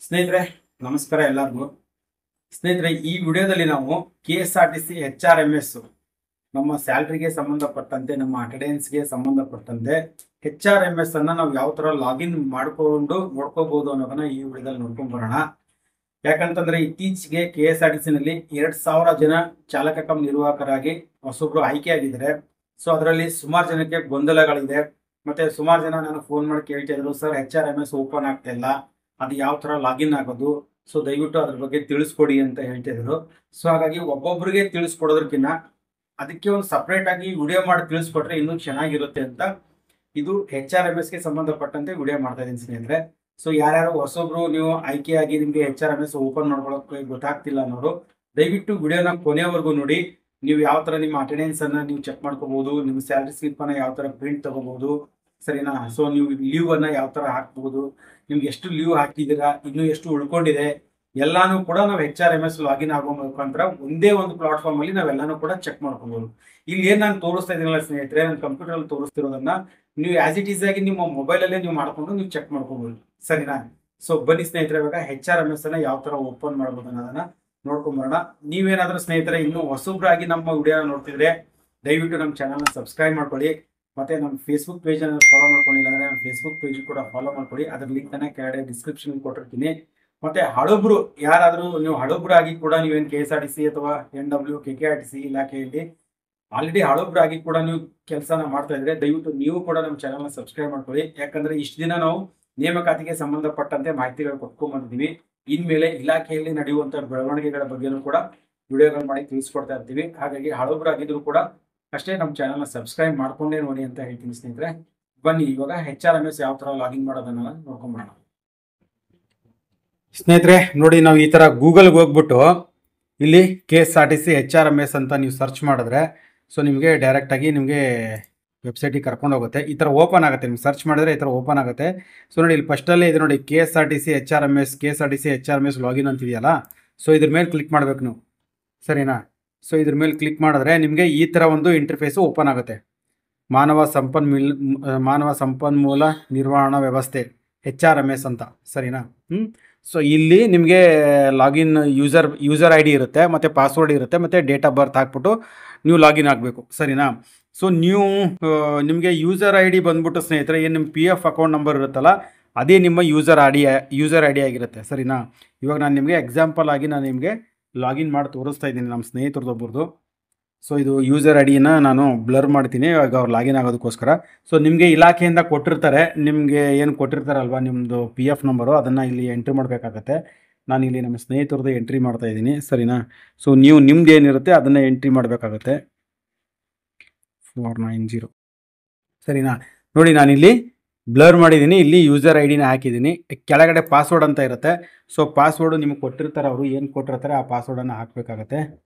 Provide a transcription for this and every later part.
ಸ್ನೇಹಿತರೆ ನಮಸ್ಕಾರ ಎಲ್ಲರಿಗೂ. ಸ್ನೇಹಿತರೆ, ಈ ವಿಡಿಯೋದಲ್ಲಿ ನಾವು KSRTC HRMS ನಮ್ಮ ಸ್ಯಾಲರಿಗೆ ಸಂಬಂಧಪಟ್ಟಂತೆ, ನಮ್ಮ ಅಟೆಂಡೆನ್ಸ್ಗೆ ಸಂಬಂಧಪಟ್ಟಂತೆ HRMS ಅನ್ನ ನಾವು ಯಾವ ತರ ಲಾಗಿನ್ ಮಾಡಿಕೊಂಡು ನೋಡ್ಕೋಬಹುದು ಅನ್ನೋದನ್ನ ಈ ವಿಡಿಯೋದಲ್ಲಿ ನೋಡ್ಕೊಂಡು ಬರೋಣ. ಯಾಕಂತಂದ್ರೆ ಇತ್ತೀಚೆಗೆ KSRTC ನಲ್ಲಿ 2000 ಜನ ಚಾಲಕ ಕಮ್ ನಿರ್ವಾಹಕರಾಗಿ ಹೊಸೊಬ್ರು ಆಯ್ಕೆಯಾಗಿದ್ದಾರೆ. ಸೊ ಅದರಲ್ಲಿ ಸುಮಾರು ಜನಕ್ಕೆ ಗೊಂದಲಗಳಿದೆ. ಮತ್ತೆ ಸುಮಾರು ಜನ ನಾನು ಫೋನ್ ಮಾಡಿ ಕೇಳ್ತಾ ಇದ್ರು, ಸರ್ HRMS ಓಪನ್ ಆಗ್ತಾ ಇಲ್ಲ, ಅದು ಯಾವ ತರ ಲಾಗಿನ್ ಆಗೋದು, ಸೊ ದಯವಿಟ್ಟು ಅದ್ರ ಬಗ್ಗೆ ತಿಳಿಸ್ಕೊಡಿ ಅಂತ ಹೇಳ್ತಾ ಇದ್ರು. ಸೊ ಹಾಗಾಗಿ ಒಬ್ಬೊಬ್ಬರಿಗೆ ತಿಳಿಸ್ಕೊಡೋದಕ್ಕಿಂತ ಅದಕ್ಕೆ ಒಂದು ಸಪ್ರೇಟ್ ಆಗಿ ವಿಡಿಯೋ ಮಾಡಿ ತಿಳಿಸ್ಕೊಟ್ರೆ ಇನ್ನೂ ಚೆನ್ನಾಗಿರುತ್ತೆ ಅಂತ ಇದು HRMS ಗೆ ಸಂಬಂಧಪಟ್ಟಂತೆ ವಿಡಿಯೋ ಮಾಡ್ತಾ ಇದ್ದೀನಿ ಸ್ನೇಹಿತರೆ. ಸೊ ಯಾರ್ಯಾರು ಹೊಸೊಬ್ರು ನೀವು ಆಯ್ಕೆಯಾಗಿ ನಿಮಗೆ HRMS ಓಪನ್ ಮಾಡ್ಕೊಳ್ಳೋಕೆ ಗೊತ್ತಾಗ್ತಿಲ್ಲ ಅನ್ನೋರು ದಯವಿಟ್ಟು ವಿಡಿಯೋನ ಕೊನೆವರೆಗೂ ನೋಡಿ. ನೀವು ಯಾವ ತರ ನಿಮ್ಮ ಅಟೆಂಡೆನ್ಸ್ ಅನ್ನ ನೀವು ಚೆಕ್ ಮಾಡ್ಕೋಬಹುದು, ನಿಮ್ಮ ಸ್ಯಾಲರಿ ಸ್ಲಿಪ್ ಅನ್ನ ಯಾವ ತರ ಪ್ರಿಂಟ್ ತಗೋಬಹುದು, ಸರಿನಾ? ಸೊ ನೀವು ಲೀವ್ ಅನ್ನ ಯಾವ ತರ ಹಾಕ್ಬಹುದು, ನಿಮ್ಗೆ ಎಷ್ಟು ಲೀವ್ ಹಾಕಿದ್ದೀರಾ, ಇನ್ನು ಎಷ್ಟು ಉಳ್ಕೊಂಡಿದೆ, ಎಲ್ಲಾನು ಕೂಡ ನಾವು HRMS ಲಾಗಿನ್ ಆಗೋ ಮುಖಾಂತರ ಒಂದೇ ಒಂದು ಪ್ಲಾಟ್ಫಾರ್ಮ್ ಅಲ್ಲಿ ನಾವೆಲ್ಲಾನು ಕೂಡ ಚೆಕ್ ಮಾಡ್ಕೋಬಹುದು. ಇಲ್ಲಿ ಏನ್ ನಾನು ತೋರಿಸ್ತಾ ಇದೀನಲ್ಲ ಸ್ನೇಹಿತರೆ, ನನ್ನ ಕಂಪ್ಯೂಟರ್ ಅಲ್ಲಿ ತೋರಿಸ್ತಿರೋದನ್ನ ನೀವು ಆಸ್ ಇಟ್ ಈಸ್ ಆಗಿ ನಿಮ್ಮ ಮೊಬೈಲ್ ಅಲ್ಲೇ ನೀವು ಮಾಡ್ಕೊಂಡು ನೀವು ಚೆಕ್ ಮಾಡ್ಕೋಬಹುದು, ಸರಿನಾ? ಸೊ ಬನ್ನಿ ಸ್ನೇಹಿತರೆ, ಇವಾಗ HRMS ಅನ್ನ ಯಾವ ತರ ಓಪನ್ ಮಾಡಬಹುದು ಅನ್ನೋದನ್ನ ನೋಡ್ಕೊಂಬರೋಣ. ನೀವೇನಾದ್ರೂ ಸ್ನೇಹಿತರೆ ಇನ್ನೂ ಹೊಸಬ್ರಾಗಿ ನಮ್ಮ ವಿಡಿಯೋ ನೋಡ್ತಿದ್ರೆ ದಯವಿಟ್ಟು ನಮ್ಮ ಚಾನಲ್ನ ಸಬ್ಸ್ಕ್ರೈಬ್ ಮಾಡ್ಕೊಳ್ಳಿ. ಮತ್ತೆ ನಮ್ಮ ಫೇಸ್ಬುಕ್ ಪೇಜ್ ಅನ್ನು ಫಾಲೋ ಮಾಡ್ಕೊಂಡಿಲ್ಲ ಅಂದ್ರೆ ನಮ್ಮ ಫೇಸ್ಬುಕ್ ಪೇಜ್ ಕೂಡ ಫಾಲೋ ಮಾಡ್ಕೊಳ್ಳಿ. ಅದ್ರ ಲಿಂಕ್ ಅನ್ನ ಕೆಳಗಡೆ ಡಿಸ್ಕ್ರಿಪ್ಷನ್ ಕೊಟ್ಟಿರ್ತೀನಿ. ಮತ್ತೆ ಹಳಬ್ರು ಯಾರಾದ್ರೂ ನೀವು ಹಳಬ್ರಾಗಿ ಕೂಡ ನೀವೇನು KSRTC ಅಥವಾ NW KKRTC ಇಲಾಖೆಯಲ್ಲಿ ಆಲ್ರೆಡಿ ಹಳಬ್ರಾಗಿ ಕೂಡ ನೀವು ಕೆಲಸನ ಮಾಡ್ತಾ ಇದ್ರೆ ದಯವಿಟ್ಟು ನೀವು ಕೂಡ ನಮ್ಮ ಚಾನಲ್ನ ಸಬ್ಸ್ಕ್ರೈಬ್ ಮಾಡ್ಕೊಳ್ಳಿ. ಯಾಕಂದ್ರೆ ಇಷ್ಟು ದಿನ ನಾವು ನೇಮಕಾತಿಗೆ ಸಂಬಂಧಪಟ್ಟಂತೆ ಮಾಹಿತಿಗಳು ಕೊಟ್ಕೊಂಡ್ ಬಂದಿದ್ದೀವಿ. ಇನ್ಮೇಲೆ ಇಲಾಖೆಯಲ್ಲಿ ನಡೆಯುವಂತ ಬೆಳವಣಿಗೆಗಳ ಬಗ್ಗೆನೂ ಕೂಡ ವಿಡಿಯೋಗಳು ಮಾಡಿ ತಿಳಿಸ್ಕೊಡ್ತಾ ಇರ್ತೀವಿ. ಹಾಗಾಗಿ ಹಳಬ್ರಾಗಿದ್ರು ಕೂಡ ಅಷ್ಟೇ ನಮ್ಮ ಚಾನಲ್ನ ಸಬ್ಸ್ಕ್ರೈಬ್ ಮಾಡ್ಕೊಂಡೇ ನೋಡಿ ಅಂತ ಹೇಳ್ತೀನಿ ಸ್ನೇಹಿತರೆ. ಬನ್ನಿ ಇವಾಗ HRMS ಯಾವ ತರ ಲಾಗಿನ್ ಮಾಡೋದನ್ನ ನೋಡ್ಕೊಂಡ್ಬರೋಣ. ಸ್ನೇಹಿತರೆ ನೋಡಿ, ನಾವು ಈ ತರ ಗೂಗಲ್ಗೆ ಹೋಗ್ಬಿಟ್ಟು ಇಲ್ಲಿ KSRTC HRMS ಅಂತ ನೀವು ಸರ್ಚ್ ಮಾಡಿದ್ರೆ ಸೊ ನಿಮಗೆ ಡೈರೆಕ್ಟ್ ಆಗಿ ನಿಮಗೆ ವೆಬ್ಸೈಟಿಗೆ ಕರ್ಕೊಂಡು ಹೋಗುತ್ತೆ. ಈ ಥರ ಓಪನ್ ಆಗುತ್ತೆ, ನಿಮ್ಗೆ ಸರ್ಚ್ ಮಾಡಿದ್ರೆ ಈ ಥರ ಓಪನ್ ಆಗುತ್ತೆ. ಸೊ ನೋಡಿ ಇಲ್ಲಿ ಫಸ್ಟಲ್ಲೇ ಇದೆ ನೋಡಿ KSRTC HRMS ಲಾಗಿನ್ ಅಂತಿದೆಯಲ್ಲ, ಸೊ ಇದ್ರ ಮೇಲೆ ಕ್ಲಿಕ್ ಮಾಡಬೇಕು ನೀವು, ಸರಿನಾ? ಸೊ ಇದ್ರ ಮೇಲೆ ಕ್ಲಿಕ್ ಮಾಡಿದ್ರೆ ನಿಮಗೆ ಈ ಥರ ಒಂದು ಇಂಟರ್ಫೇಸು ಓಪನ್ ಆಗುತ್ತೆ. ಮಾನವ ಸಂಪನ್ಮೂಲ ನಿರ್ವಹಣಾ ವ್ಯವಸ್ಥೆ HRMS ಅಂತ, ಸರಿನಾ? ಸೊ ಇಲ್ಲಿ ನಿಮಗೆ ಲಾಗಿನ್ ಯೂಸರ್ ID ಇರುತ್ತೆ, ಮತ್ತು ಪಾಸ್ವರ್ಡ್ ಇರುತ್ತೆ, ಮತ್ತು ಡೇಟ್ ಆಫ್ ಬರ್ತ್ ಹಾಕ್ಬಿಟ್ಟು ನೀವು ಲಾಗಿನ್ ಆಗಬೇಕು, ಸರಿನಾ? ಸೊ ನೀವು ನಿಮಗೆ ಯೂಸರ್ ID ಬಂದ್ಬಿಟ್ಟು ಸ್ನೇಹಿತರೆ ಏನು ನಿಮ್ಮ PF ಅಕೌಂಟ್ ನಂಬರ್ ಇರುತ್ತಲ್ಲ ಅದೇ ನಿಮ್ಮ ಯೂಸರ್ ಐ ಡಿ ಆಗಿರುತ್ತೆ, ಸರಿನಾ? ಇವಾಗ ನಾನು ನಿಮಗೆ ಎಕ್ಸಾಂಪಲ್ ಆಗಿ ನಾನು ನಿಮಗೆ ಲಾಗಿನ್ ಮಾಡಿ ತೋರಿಸ್ತಾ ಇದ್ದೀನಿ ನಮ್ಮ ಸ್ನೇಹಿತರದೊಬ್ಬರದು. ಸೊ ಇದು ಯೂಸರ್ ಐಡಿನ ನಾನು ಬ್ಲರ್ ಮಾಡ್ತೀನಿ ಇವಾಗ ಅವ್ರು ಲಾಗಿನ್ ಆಗೋದಕ್ಕೋಸ್ಕರ. ಸೊ ನಿಮಗೆ ಇಲಾಖೆಯಿಂದ ಕೊಟ್ಟಿರ್ತಾರೆ, ನಿಮಗೆ ಏನು ಕೊಟ್ಟಿರ್ತಾರಲ್ವ ನಿಮ್ಮದು PF ನಂಬರು, ಅದನ್ನು ಇಲ್ಲಿ ಎಂಟ್ರಿ ಮಾಡಬೇಕಾಗತ್ತೆ. ನಾನು ಇಲ್ಲಿ ನಮ್ಮ ಸ್ನೇಹಿತರದ್ದು ಎಂಟ್ರಿ ಮಾಡ್ತಾ ಇದ್ದೀನಿ, ಸರಿನಾ? ಸೊ ನೀವು ನಿಮ್ದು ಏನಿರುತ್ತೆ ಅದನ್ನು ಎಂಟ್ರಿ ಮಾಡಬೇಕಾಗತ್ತೆ. 490, ಸರಿನಾ? ನೋಡಿ ನಾನಿಲ್ಲಿ ಬ್ಲರ್ ಮಾಡಿದ್ದೀನಿ, ಇಲ್ಲಿ ಯೂಸರ್ ಐಡಿನ ಹಾಕಿದ್ದೀನಿ. ಕೆಳಗಡೆ ಪಾಸ್ವರ್ಡ್ ಅಂತ ಇರುತ್ತೆ. ಸೊ ಪಾಸ್ವರ್ಡು ನಿಮಗೆ ಕೊಟ್ಟಿರ್ತಾರೆ, ಅವರು ಏನು ಕೊಟ್ಟಿರ್ತಾರೆ ಆ ಪಾಸ್ವರ್ಡನ್ನು ಹಾಕಬೇಕಾಗತ್ತೆ,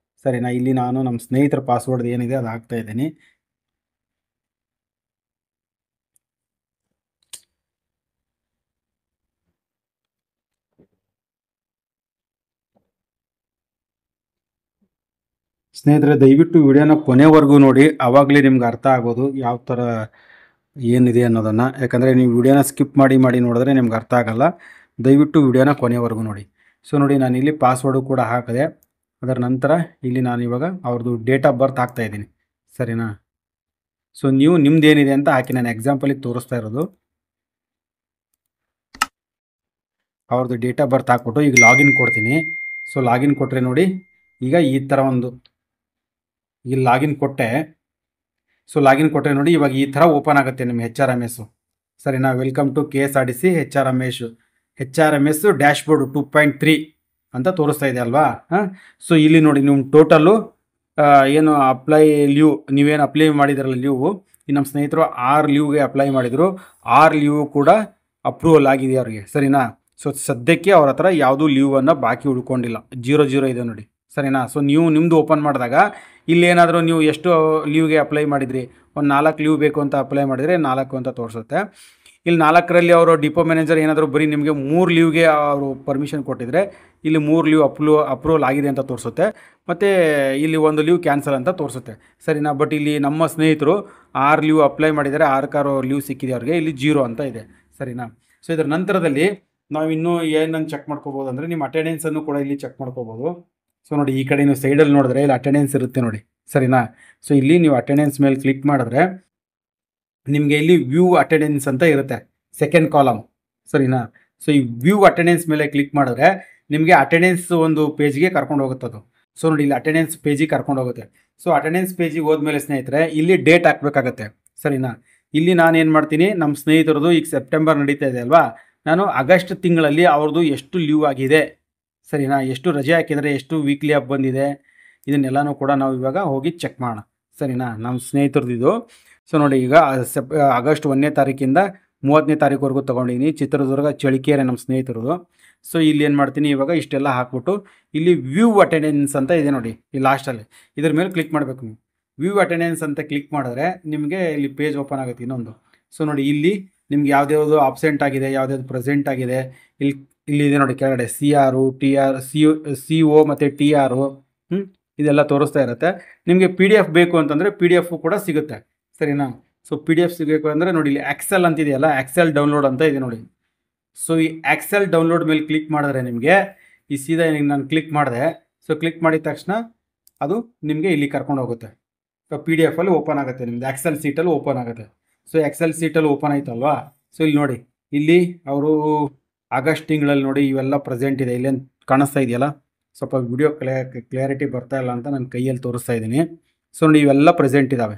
ಸರಿನಾ? ಇಲ್ಲಿ ನಾನು ನಮ್ಮ ಸ್ನೇಹಿತರ ಪಾಸ್ವರ್ಡ್ ಏನಿದೆ ಅದು ಹಾಕ್ತಾ ಇದ್ದೀನಿ. ಸ್ನೇಹಿತರೆ ದಯವಿಟ್ಟು ವಿಡಿಯೋನ ಕೊನೆವರೆಗೂ ನೋಡಿ, ಆವಾಗಲೇ ನಿಮ್ಗೆ ಅರ್ಥ ಆಗೋದು ಯಾವ ಥರ ಏನಿದೆ ಅನ್ನೋದನ್ನು. ಯಾಕಂದರೆ ನೀವು ವಿಡಿಯೋನ ಸ್ಕಿಪ್ ಮಾಡಿ ನೋಡಿದ್ರೆ ನಿಮ್ಗೆ ಅರ್ಥ ಆಗಲ್ಲ. ದಯವಿಟ್ಟು ವಿಡಿಯೋನ ಕೊನೆವರೆಗೂ ನೋಡಿ. ಸೊ ನೋಡಿ ನಾನು ಇಲ್ಲಿ ಪಾಸ್ವರ್ಡು ಕೂಡ ಹಾಕಿದೆ. ಅದರ ನಂತರ ಇಲ್ಲಿ ನಾನು ಇವಾಗ ಅವ್ರದ್ದು ಡೇಟ್ ಆಫ್ ಬರ್ತ್ ಹಾಕ್ತಾ ಇದ್ದೀನಿ, ಸರಿನಾ? ಸೊ ನೀವು ನಿಮ್ದು ಏನಿದೆ ಅಂತ ಹಾಕಿ, ನಾನು ಎಕ್ಸಾಂಪಲಿಗೆ ತೋರಿಸ್ತಾ ಇರೋದು. ಅವ್ರದ್ದು ಡೇಟ್ ಆಫ್ ಬರ್ತ್ ಹಾಕ್ಬಿಟ್ಟು ಈಗ ಲಾಗಿನ್ ಕೊಡ್ತೀನಿ. ಸೊ ಲಾಗಿನ್ ಕೊಟ್ಟರೆ ನೋಡಿ ಈಗ ಈ ಥರ ಒಂದು ಇಲ್ಲಿ ಲಾಗಿನ್ ಕೊಟ್ಟೆ. ಸೊ ಲಾಗಿನ್ ಕೊಟ್ಟರೆ ನೋಡಿ ಇವಾಗ ಈ ಥರ ಓಪನ್ ಆಗುತ್ತೆ ನಿಮ್ಮ HRMS, ಸರಿನಾ? Welcome to KSRTC HRMS dashboard 2.3 ಅಂತ ತೋರಿಸ್ತಾ ಇದೆ ಅಲ್ವಾ? ಸೊ ಇಲ್ಲಿ ನೋಡಿ ನೀವು ಟೋಟಲ್ಲು ಏನು ಅಪ್ಲೈ ಲೀವ್, ನೀವೇನು ಅಪ್ಲೈ ಮಾಡಿದ್ರಲ್ಲ ಲೀವು, ಈ ನಮ್ಮ ಸ್ನೇಹಿತರು 6 ಲೀವ್ಗೆ ಅಪ್ಲೈ ಮಾಡಿದರು. 6 ಲೀವ್ ಕೂಡ ಅಪ್ರೂವಲ್ ಆಗಿದೆ ಅವ್ರಿಗೆ, ಸರಿನಾ? ಸೊ ಸದ್ಯಕ್ಕೆ ಅವ್ರ ಹತ್ರ ಯಾವುದೂ ಲೀವನ್ನು ಬಾಕಿ ಉಳ್ಕೊಂಡಿಲ್ಲ, 0 ಇದೆ ನೋಡಿ, ಸರಿನಾ? ಸೊ ನೀವು ನಿಮ್ಮದು ಓಪನ್ ಮಾಡಿದಾಗ ಇಲ್ಲೇನಾದರೂ ನೀವು ಎಷ್ಟು ಲೀವ್ಗೆ ಅಪ್ಲೈ ಮಾಡಿದ್ರಿ, ಒಂದು 4 ಲೀವ್ ಬೇಕು ಅಂತ ಅಪ್ಲೈ ಮಾಡಿದರೆ 4 ಅಂತ ತೋರಿಸುತ್ತೆ. ಇಲ್ಲಿ 4ರಲ್ಲಿ ಅವರು ಡಿಪೋ ಮ್ಯಾನೇಜರ್ ಏನಾದರೂ ಬರೀ ನಿಮಗೆ 3 ಲೀವ್ಗೆ ಅವರು ಪರ್ಮಿಷನ್ ಕೊಟ್ಟಿದ್ರೆ ಇಲ್ಲಿ 3 ಲೀವ್ ಅಪ್ರೂವಲ್ ಆಗಿದೆ ಅಂತ ತೋರಿಸುತ್ತೆ, ಮತ್ತು ಇಲ್ಲಿ 1 ಲೀವ್ ಕ್ಯಾನ್ಸಲ್ ಅಂತ ತೋರಿಸುತ್ತೆ, ಸರಿನಾ? ಬಟ್ ಇಲ್ಲಿ ನಮ್ಮ ಸ್ನೇಹಿತರು 6 ಲೀವ್ ಅಪ್ಲೈ ಮಾಡಿದ್ದಾರೆ, 6 ಲೀವ್ ಸಿಕ್ಕಿದೆ ಅವ್ರಿಗೆ, ಇಲ್ಲಿ 0 ಅಂತ ಇದೆ, ಸರಿನಾ? ಸೊ ಇದರ ನಂತರದಲ್ಲಿ ನಾವು ಇನ್ನೂ ಏನನ್ನು ಚೆಕ್ ಮಾಡ್ಕೋಬೋದು ಅಂದರೆ ನಿಮ್ಮ ಅಟೆಂಡೆನ್ಸನ್ನು ಕೂಡ ಇಲ್ಲಿ ಚೆಕ್ ಮಾಡ್ಕೋಬೋದು. ಸೊ ನೋಡಿ ಈ ಕಡೆ ನೀವು ಸೈಡಲ್ಲಿ ನೋಡಿದ್ರೆ ಇಲ್ಲಿ ಅಟೆಂಡೆನ್ಸ್ ಇರುತ್ತೆ ನೋಡಿ, ಸರಿನಾ. ಸೊ ಇಲ್ಲಿ ನೀವು ಅಟೆಂಡೆನ್ಸ್ ಮೇಲೆ ಕ್ಲಿಕ್ ಮಾಡಿದ್ರೆ ನಿಮಗೆ ಇಲ್ಲಿ ವ್ಯೂ ಅಟೆಂಡೆನ್ಸ್ ಅಂತ ಇರುತ್ತೆ, ಸೆಕೆಂಡ್ ಕಾಲಮ್, ಸರಿನಾ. ಸೊ ಈ ವ್ಯೂ ಅಟೆಂಡೆನ್ಸ್ ಮೇಲೆ ಕ್ಲಿಕ್ ಮಾಡಿದ್ರೆ ನಿಮಗೆ ಅಟೆಂಡೆನ್ಸ್ ಒಂದು ಪೇಜ್ಗೆ ಕರ್ಕೊಂಡು ಹೋಗುತ್ತೆ ಅದು. ಸೊ ನೋಡಿ ಇಲ್ಲಿ ಅಟೆಂಡೆನ್ಸ್ ಪೇಜಿಗೆ ಕರ್ಕೊಂಡು ಹೋಗುತ್ತೆ. ಸೊ ಅಟೆಂಡೆನ್ಸ್ ಪೇಜಿಗೆ ಹೋದ್ಮೇಲೆ ಸ್ನೇಹಿತರೆ ಇಲ್ಲಿ ಡೇಟ್ ಹಾಕಬೇಕಾಗತ್ತೆ, ಸರಿನಾ. ಇಲ್ಲಿ ನಾನು ಏನು ಮಾಡ್ತೀನಿ, ನಮ್ಮ ಸ್ನೇಹಿತರದು ಈಗ ಸೆಪ್ಟೆಂಬರ್ ನಡೀತಾ ಇದೆ ಅಲ್ವಾ, ನಾನು ಆಗಸ್ಟ್ ತಿಂಗಳಲ್ಲಿ ಅವ್ರದ್ದು ಎಷ್ಟು ಲೀವ್ ಆಗಿದೆ, ಸರಿನಾ, ಎಷ್ಟು ರಜೆ ಹಾಕಿದರೆ, ಎಷ್ಟು ವೀಕ್ಲಿ ಆಫ್ ಬಂದಿದೆ, ಇದನ್ನೆಲ್ಲನೂ ಕೂಡ ನಾವು ಇವಾಗ ಹೋಗಿ ಚೆಕ್ ಮಾಡೋಣ, ಸರಿನಾ. ನಮ್ಮ ಸ್ನೇಹಿತರದ್ದು ಇದು. ಸೊ ನೋಡಿ ಈಗ ಆಗಸ್ಟ್ 1ನೇ ತಾರೀಕಿಂದ 30ನೇ ತಾರೀಕುವರೆಗೂ ತೊಗೊಂಡಿದ್ದೀನಿ. ಚಿತ್ರದುರ್ಗ ಚಳಿಕೆರೆ ನಮ್ಮ ಸ್ನೇಹಿತರದು. ಸೊ ಇಲ್ಲಿ ಏನು ಮಾಡ್ತೀನಿ, ಇವಾಗ ಇಷ್ಟೆಲ್ಲ ಹಾಕ್ಬಿಟ್ಟು ಇಲ್ಲಿ ವ್ಯೂ ಅಟೆಂಡೆನ್ಸ್ ಅಂತ ಇದೆ ನೋಡಿ, ಈ ಲಾಸ್ಟಲ್ಲಿ ಇದ್ರ ಮೇಲೆ ಕ್ಲಿಕ್ ಮಾಡಬೇಕು ನೀವು. ವ್ಯೂ ಅಟೆಂಡೆನ್ಸ್ ಅಂತ ಕ್ಲಿಕ್ ಮಾಡಿದ್ರೆ ನಿಮಗೆ ಇಲ್ಲಿ ಪೇಜ್ ಓಪನ್ ಆಗುತ್ತೆ ಇನ್ನೊಂದು. ಸೊ ನೋಡಿ ಇಲ್ಲಿ ನಿಮ್ಗೆ ಯಾವ್ದ್ಯಾವುದು ಆಬ್ಸೆಂಟ್ ಆಗಿದೆ, ಯಾವ್ದ್ಯಾವ್ದು ಪ್ರೆಸೆಂಟ್ ಆಗಿದೆ, ಇಲ್ಲಿದೆ ನೋಡಿ ಕೆಳಗಡೆ CR, TR, CO ಮತ್ತು TR ಇದೆಲ್ಲ ತೋರಿಸ್ತಾ ಇರುತ್ತೆ. ನಿಮಗೆ PDF ಬೇಕು ಅಂತಂದರೆ PDF ಕೂಡ ಸಿಗುತ್ತೆ, ಸರಿನಾ. ಸೊ PDF ಸಿಗಬೇಕು ಅಂದರೆ ನೋಡಿ ಇಲ್ಲಿ ಎಕ್ಸೆಲ್ ಅಂತಿದೆಯಲ್ಲ, ಎಕ್ಸೆಲ್ ಡೌನ್ಲೋಡ್ ಅಂತ ಇದೆ ನೋಡಿ. ಸೊ ಈ ಎಕ್ಸೆಲ್ ಡೌನ್ಲೋಡ್ ಮೇಲೆ ಕ್ಲಿಕ್ ಮಾಡಿದ್ರೆ ನಿಮಗೆ ಈ ಸೀದಾ ನಾನು ಕ್ಲಿಕ್ ಮಾಡಿದೆ. ಸೊ ಕ್ಲಿಕ್ ಮಾಡಿದ ತಕ್ಷಣ ಅದು ನಿಮಗೆ ಇಲ್ಲಿ ಕರ್ಕೊಂಡು ಹೋಗುತ್ತೆ. ಸೊ PDF ಅಲ್ಲಿ ಓಪನ್ ಆಗುತ್ತೆ, ನಿಮ್ದು ಎಕ್ಸೆಲ್ ಸೀಟಲ್ಲಿ ಓಪನ್ ಆಗುತ್ತೆ. ಸೊ ಎಕ್ಸೆಲ್ ಸೀಟಲ್ಲಿ ಓಪನ್ ಆಯ್ತಲ್ವಾ. ಸೊ ಇಲ್ಲಿ ನೋಡಿ, ಇಲ್ಲಿ ಅವರು ಆಗಸ್ಟ್ ತಿಂಗಳಲ್ಲಿ ನೋಡಿ ಇವೆಲ್ಲ ಪ್ರೆಸೆಂಟ್ ಇದೆ, ಇಲ್ಲೇನು ಕಾಣಿಸ್ತಾ ಇದೆಯಲ್ಲ, ಸ್ವಲ್ಪ ವಿಡಿಯೋ ಕ್ಲಿಯರಿಟಿ ಬರ್ತಾ ಇಲ್ಲ ಅಂತ ನಾನು ಕೈಯಲ್ಲಿ ತೋರಿಸ್ತಾ ಇದ್ದೀನಿ. ಸೊ ನೋಡಿ ಇವೆಲ್ಲ ಪ್ರೆಸೆಂಟ್ ಇದ್ದಾವೆ,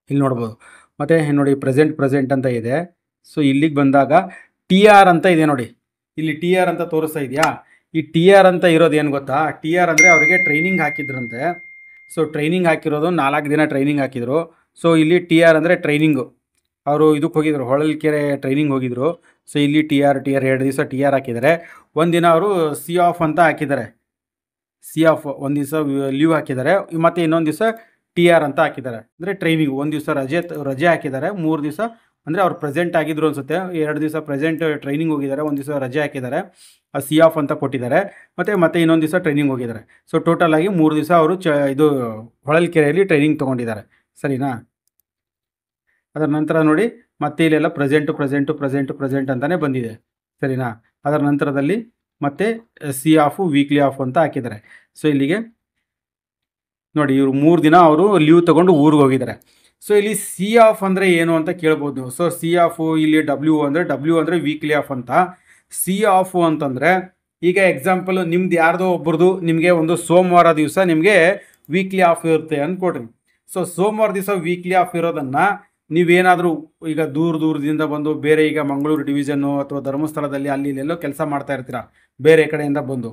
ಇಲ್ಲಿ ನೋಡ್ಬೋದು. ಮತ್ತು ನೋಡಿ ಪ್ರೆಸೆಂಟ್ ಅಂತ ಇದೆ. ಸೊ ಇಲ್ಲಿಗೆ ಬಂದಾಗ TR ಅಂತ ಇದೆ ನೋಡಿ, ಇಲ್ಲಿ TR ಅಂತ ತೋರಿಸ್ತಾ ಇದೆಯಾ. ಈ TR ಅಂತ ಇರೋದು ಏನು ಗೊತ್ತಾ, TR ಅಂದರೆ ಅವರಿಗೆ ಟ್ರೈನಿಂಗ್ ಹಾಕಿದ್ರಂತೆ. ಸೊ ಟ್ರೈನಿಂಗ್ ಹಾಕಿರೋದು 4 ದಿನ ಟ್ರೈನಿಂಗ್ ಹಾಕಿದರು. ಸೊ ಇಲ್ಲಿ TR ಅಂದರೆ ಟ್ರೈನಿಂಗು, ಅವರು ಇದಕ್ಕೆ ಹೋಗಿದ್ರು, ಹೊಳಲ್ಕೆರೆ ಟ್ರೈನಿಂಗ್ ಹೋಗಿದ್ರು. ಸೊ ಇಲ್ಲಿ TR 2 ದಿವಸ TR ಹಾಕಿದ್ದಾರೆ. ಒಂದು ದಿನ ಅವರು C ಆಫ್ ಅಂತ ಹಾಕಿದ್ದಾರೆ, C ಆಫ್ ಒಂದು ದಿವಸ ಲೀವ್ ಹಾಕಿದ್ದಾರೆ. ಮತ್ತು ಇನ್ನೊಂದು ದಿವಸ TR ಅಂತ ಹಾಕಿದ್ದಾರೆ, ಅಂದರೆ ಟ್ರೈನಿಂಗ್. ಒಂದು ದಿವಸ ರಜೆ ಹಾಕಿದ್ದಾರೆ, 3 ದಿವಸ ಅಂದರೆ ಅವ್ರು ಪ್ರೆಸೆಂಟ್ ಆಗಿದ್ರು ಅನಿಸುತ್ತೆ, 2 ದಿವಸ ಪ್ರೆಸೆಂಟ್ ಟ್ರೈನಿಂಗ್ ಹೋಗಿದ್ದಾರೆ, ಒಂದು ದಿವಸ ರಜೆ ಹಾಕಿದ್ದಾರೆ, C ಆಫ್ ಅಂತ ಕೊಟ್ಟಿದ್ದಾರೆ, ಮತ್ತು ಇನ್ನೊಂದು ದಿವಸ ಟ್ರೈನಿಂಗ್ ಹೋಗಿದ್ದಾರೆ. ಸೊ ಟೋಟಲ್ ಆಗಿ 3 ದಿವಸ ಅವರು ಇದು ಹೊಳಲ್ಕೆರೆಯಲ್ಲಿ ಟ್ರೈನಿಂಗ್ ತೊಗೊಂಡಿದ್ದಾರೆ, ಸರಿನಾ. ಅದರ ನಂತರ ನೋಡಿ ಮತ್ತೆ ಇಲ್ಲೆಲ್ಲ ಪ್ರೆಸೆಂಟ್ ಅಂತಲೇ ಬಂದಿದೆ, ಸರಿನಾ. ಅದರ ನಂತರದಲ್ಲಿ ಮತ್ತೆ C ಆಫು ವೀಕ್ಲಿ ಆಫ್ ಅಂತ ಹಾಕಿದ್ದಾರೆ. ಸೊ ಇಲ್ಲಿಗೆ ನೋಡಿ ಇವರು 3 ದಿನ ಅವರು ಲೀವ್ ತೊಗೊಂಡು ಊರಿಗೆ ಹೋಗಿದ್ದಾರೆ. ಸೊ ಇಲ್ಲಿ C ಆಫ್ ಅಂದರೆ ಏನು ಅಂತ ಕೇಳ್ಬೋದು ನೀವು. ಸೊ C ಆಫು ಇಲ್ಲಿ W ಅಂದರೆ ವೀಕ್ಲಿ ಆಫ್ ಅಂತ. C ಆಫು ಅಂತಂದರೆ ಈಗ ಎಕ್ಸಾಂಪಲ್ ನಿಮ್ದು ಯಾರ್ದೋ ಒಬ್ರದ್ದು ನಿಮಗೆ ಒಂದು ಸೋಮವಾರ ದಿವಸ ನಿಮಗೆ ವೀಕ್ಲಿ ಆಫ್ ಇರುತ್ತೆ ಅಂದ್ಕೊಡ್ರಿ. ಸೊ ಸೋಮವಾರ ದಿವಸ ವೀಕ್ಲಿ ಆಫ್ ಇರೋದನ್ನು ನೀವೇನಾದರೂ ಈಗ ದೂರದಿಂದ ಬಂದು ಬೇರೆ ಈಗ ಮಂಗಳೂರು ಡಿವಿಷನ್ನು ಅಥವಾ ಧರ್ಮಸ್ಥಳದಲ್ಲಿ ಅಲ್ಲಿ ಇಲ್ಲೆಲ್ಲೋ ಕೆಲಸ ಮಾಡ್ತಾ ಇರ್ತೀರ, ಬೇರೆ ಕಡೆಯಿಂದ ಬಂದು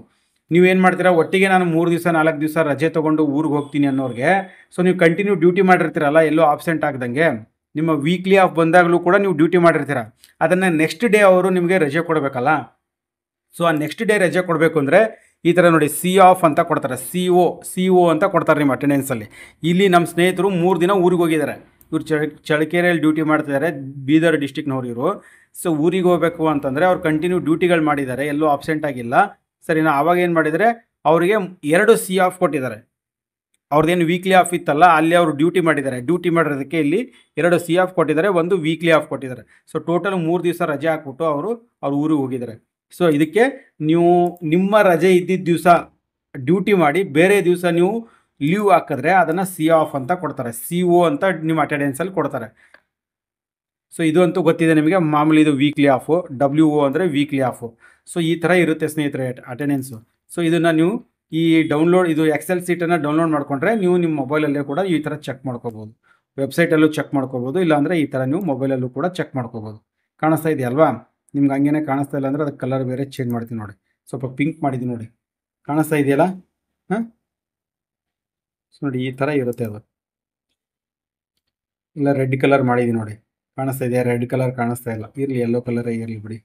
ನೀವೇನು ಮಾಡ್ತೀರಾ, ಒಟ್ಟಿಗೆ ನಾನು 3 ದಿವಸ 4 ದಿವಸ ರಜೆ ತೊಗೊಂಡು ಊರಿಗೆ ಹೋಗ್ತೀನಿ ಅನ್ನೋರಿಗೆ, ಸೊ ನೀವು ಕಂಟಿನ್ಯೂ ಡ್ಯೂಟಿ ಮಾಡಿರ್ತೀರಲ್ಲ, ಎಲ್ಲೋ ಆಬ್ಸೆಂಟ್ ಆಗ್ದಂಗೆ, ನಿಮ್ಮ ವೀಕ್ಲಿ ಆಫ್ ಬಂದಾಗಲೂ ಕೂಡ ನೀವು ಡ್ಯೂಟಿ ಮಾಡಿರ್ತೀರ. ಅದನ್ನು ನೆಕ್ಸ್ಟ್ ಡೇ ಅವರು ನಿಮಗೆ ರಜೆ ಕೊಡಬೇಕಲ್ಲ. ಸೊ ಆ ನೆಕ್ಸ್ಟ್ ಡೇ ರಜೆ ಕೊಡಬೇಕು ಅಂದರೆ ಈ ಥರ ನೋಡಿ C ಆಫ್ ಅಂತ ಕೊಡ್ತಾರೆ, CO ಅಂತ ಕೊಡ್ತಾರೆ ನಿಮ್ಮ ಅಟೆಂಡೆನ್ಸಲ್ಲಿ. ಇಲ್ಲಿ ನಮ್ಮ ಸ್ನೇಹಿತರು 3 ದಿನ ಊರಿಗೆ ಹೋಗಿದ್ದಾರೆ. ಇವ್ರು ಚಳ್ಳಕೆರೆಯಲ್ಲಿ ಡ್ಯೂಟಿ ಮಾಡ್ತಿದ್ದಾರೆ, ಬೀದರ್ ಡಿಸ್ಟಿಕ್ನವ್ರು ಇವರು. ಸೊ ಊರಿಗೆ ಹೋಗಬೇಕು ಅಂತಂದರೆ ಅವ್ರು ಕಂಟಿನ್ಯೂ ಡ್ಯೂಟಿಗಳು ಮಾಡಿದ್ದಾರೆ, ಎಲ್ಲೂ ಆಬ್ಸೆಂಟ್ ಆಗಿಲ್ಲ, ಸರಿನಾ. ಆವಾಗ ಏನು ಮಾಡಿದರೆ ಅವರಿಗೆ 2 C ಆಫ್ ಕೊಟ್ಟಿದ್ದಾರೆ. ಅವ್ರದ್ದೇನು ವೀಕ್ಲಿ ಆಫ್ ಇತ್ತಲ್ಲ, ಅಲ್ಲಿ ಅವರು ಡ್ಯೂಟಿ ಮಾಡಿದ್ದಾರೆ, ಡ್ಯೂಟಿ ಮಾಡಿರೋದಕ್ಕೆ ಇಲ್ಲಿ 2 C ಆಫ್ ಕೊಟ್ಟಿದ್ದಾರೆ, 1 ವೀಕ್ಲಿ ಆಫ್ ಕೊಟ್ಟಿದ್ದಾರೆ. ಸೊ ಟೋಟಲ್ 3 ದಿವಸ ರಜೆ ಹಾಕ್ಬಿಟ್ಟು ಅವ್ರು ಊರಿಗೆ ಹೋಗಿದ್ದಾರೆ. ಸೊ ಇದಕ್ಕೆ ನೀವು ನಿಮ್ಮ ರಜೆ ಇದ್ದಿದ್ದ ದಿವಸ ಡ್ಯೂಟಿ ಮಾಡಿ ಬೇರೆ ದಿವಸ ನೀವು ಲೀವ್ ಹಾಕಿದ್ರೆ ಅದನ್ನು C ಆಫ್ ಅಂತ ಕೊಡ್ತಾರೆ, CO ಅಂತ ನಿಮ್ಮ ಅಟೆಂಡೆನ್ಸಲ್ಲಿ ಕೊಡ್ತಾರೆ. ಸೊ ಇದು ಅಂತೂ ಗೊತ್ತಿದೆ ನಿಮಗೆ, ಮಾಮೂಲಿ ಇದು ವೀಕ್ಲಿ ಆಫು, WO ಅಂದರೆ ವೀಕ್ಲಿ ಆಫು. ಸೊ ಈ ಥರ ಇರುತ್ತೆ ಸ್ನೇಹಿತರೆ ಅಟೆಂಡೆನ್ಸು. ಸೊ ಇದನ್ನು ನೀವು ಈ ಇದು ಎಕ್ಸೆಲ್ ಸೀಟನ್ನು ಡೌನ್ಲೋಡ್ ಮಾಡಿಕೊಂಡ್ರೆ ನೀವು ನಿಮ್ಮ ಮೊಬೈಲಲ್ಲೇ ಕೂಡ ಈ ಥರ ಚೆಕ್ ಮಾಡ್ಕೋಬೋದು, ವೆಬ್ಸೈಟಲ್ಲೂ ಚೆಕ್ ಮಾಡ್ಕೋಬೋದು, ಇಲ್ಲಾಂದರೆ ಈ ಥರ ನೀವು ಮೊಬೈಲಲ್ಲೂ ಕೂಡ ಚೆಕ್ ಮಾಡ್ಕೋಬೋದು. ಕಾಣಿಸ್ತಾ ಇದೆಯಲ್ವಾ ನಿಮ್ಗೆ? ಹಂಗೇನೆ ಕಾಣಿಸ್ತಾ ಇಲ್ಲ ಅಂದರೆ ಅದಕ್ಕೆ ಕಲರ್ ಬೇರೆ ಚೇಂಜ್ ಮಾಡ್ತೀನಿ ನೋಡಿ, ಸ್ವಲ್ಪ ಪಿಂಕ್ ಮಾಡಿದ್ದೀನಿ ನೋಡಿ, ಕಾಣಿಸ್ತಾ ಇದೆಯಲ್ಲ. ಹಾಂ ನೋಡಿ ಈ ಥರ ಇರುತ್ತೆ ಅದು. ಇಲ್ಲ ರೆಡ್ ಕಲರ್ ಮಾಡಿದ್ದೀನಿ ನೋಡಿ, ಕಾಣಿಸ್ತಾ ಇದೆಯಾ? ರೆಡ್ ಕಲರ್ ಕಾಣಿಸ್ತಾ ಇಲ್ಲ, ಇರಲಿ ಯೆಲ್ಲೋ ಕಲರೇ ಇರಲಿ ಬಿಡಿ,